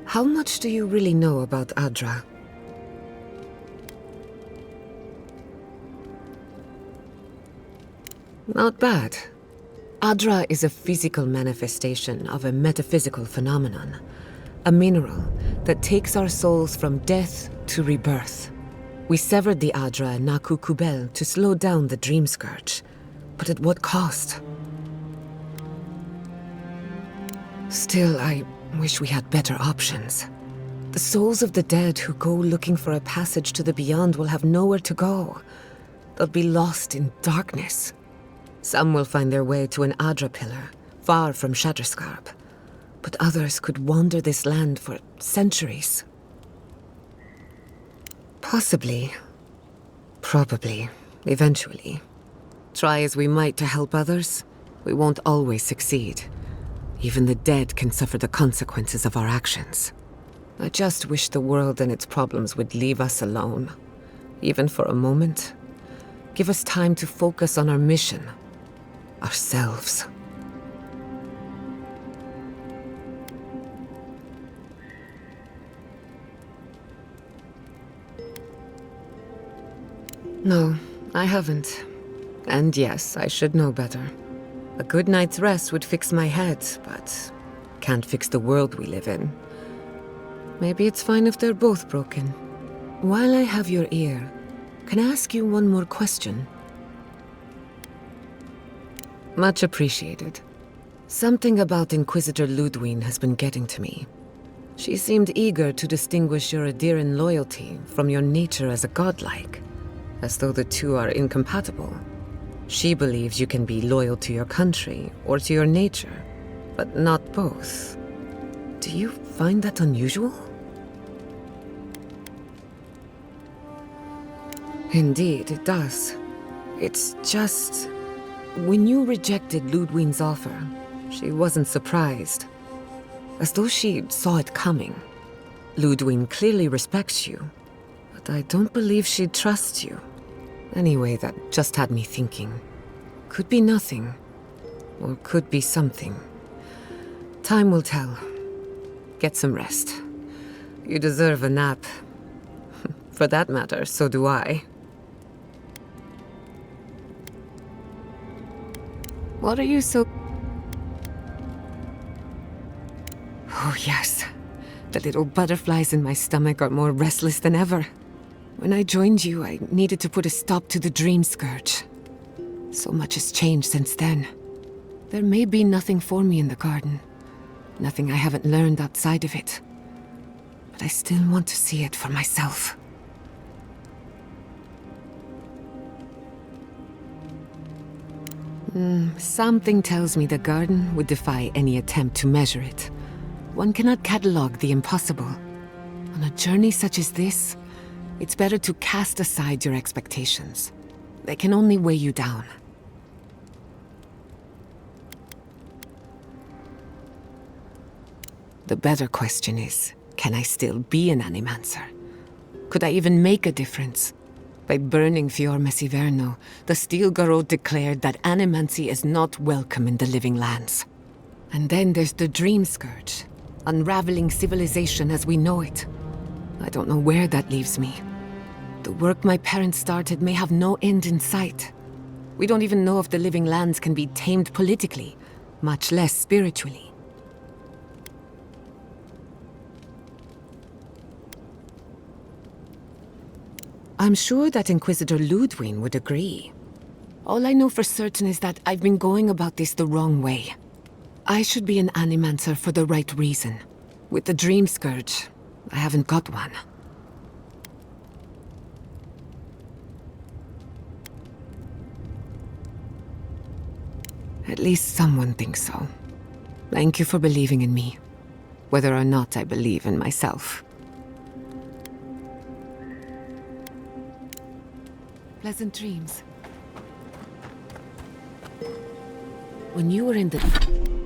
How much do you really know about Adra? Not bad. Adra is a physical manifestation of a metaphysical phenomenon. A mineral that takes our souls from death to rebirth. We severed the Adra and Naku Kubel to slow down the Dream Scourge. But at what cost? Still, I wish we had better options. The souls of the dead who go looking for a passage to the beyond will have nowhere to go. They'll be lost in darkness. Some will find their way to an Adra pillar, far from Shatterscarp. But others could wander this land for centuries. Possibly. Probably. Eventually. Try as we might to help others, we won't always succeed. Even the dead can suffer the consequences of our actions. I just wish the world and its problems would leave us alone. Even for a moment. Give us time to focus on our mission. Ourselves. No, I haven't. And yes, I should know better. A good night's rest would fix my head, but can't fix the world we live in. Maybe it's fine if they're both broken. While I have your ear, can I ask you one more question? Much appreciated. Something about Inquisitor Ludwig has been getting to me. She seemed eager to distinguish your Adiran loyalty from your nature as a godlike, as though the two are incompatible. She believes you can be loyal to your country or to your nature, but not both. Do you find that unusual? Indeed, it does. It's just... when you rejected Ludwig's offer, she wasn't surprised. As though she saw it coming. Ludwig clearly respects you, but I don't believe she trusts you. Anyway, that just had me thinking. Could be nothing, or could be something. Time will tell. Get some rest. You deserve a nap. For that matter, so do I. What are you so... Oh, yes. The little butterflies in my stomach are more restless than ever. When I joined you, I needed to put a stop to the Dream Scourge. So much has changed since then. There may be nothing for me in the garden. Nothing I haven't learned outside of it. But I still want to see it for myself. Something tells me the garden would defy any attempt to measure it. One cannot catalog the impossible. On a journey such as this, it's better to cast aside your expectations. They can only weigh you down. The better question is, can I still be an Animancer? Could I even make a difference? By burning Fior Messiverno, the Steel Garrod declared that animancy is not welcome in the living lands. And then there's the Dream Scourge, unraveling civilization as we know it. I don't know where that leaves me. The work my parents started may have no end in sight. We don't even know if the living lands can be tamed politically, much less spiritually. I'm sure that Inquisitor Ludwig would agree. All I know for certain is that I've been going about this the wrong way. I should be an Animancer for the right reason. With the Dream Scourge, I haven't got one. At least someone thinks so. Thank you for believing in me, whether or not I believe in myself. Pleasant dreams. When you were in the...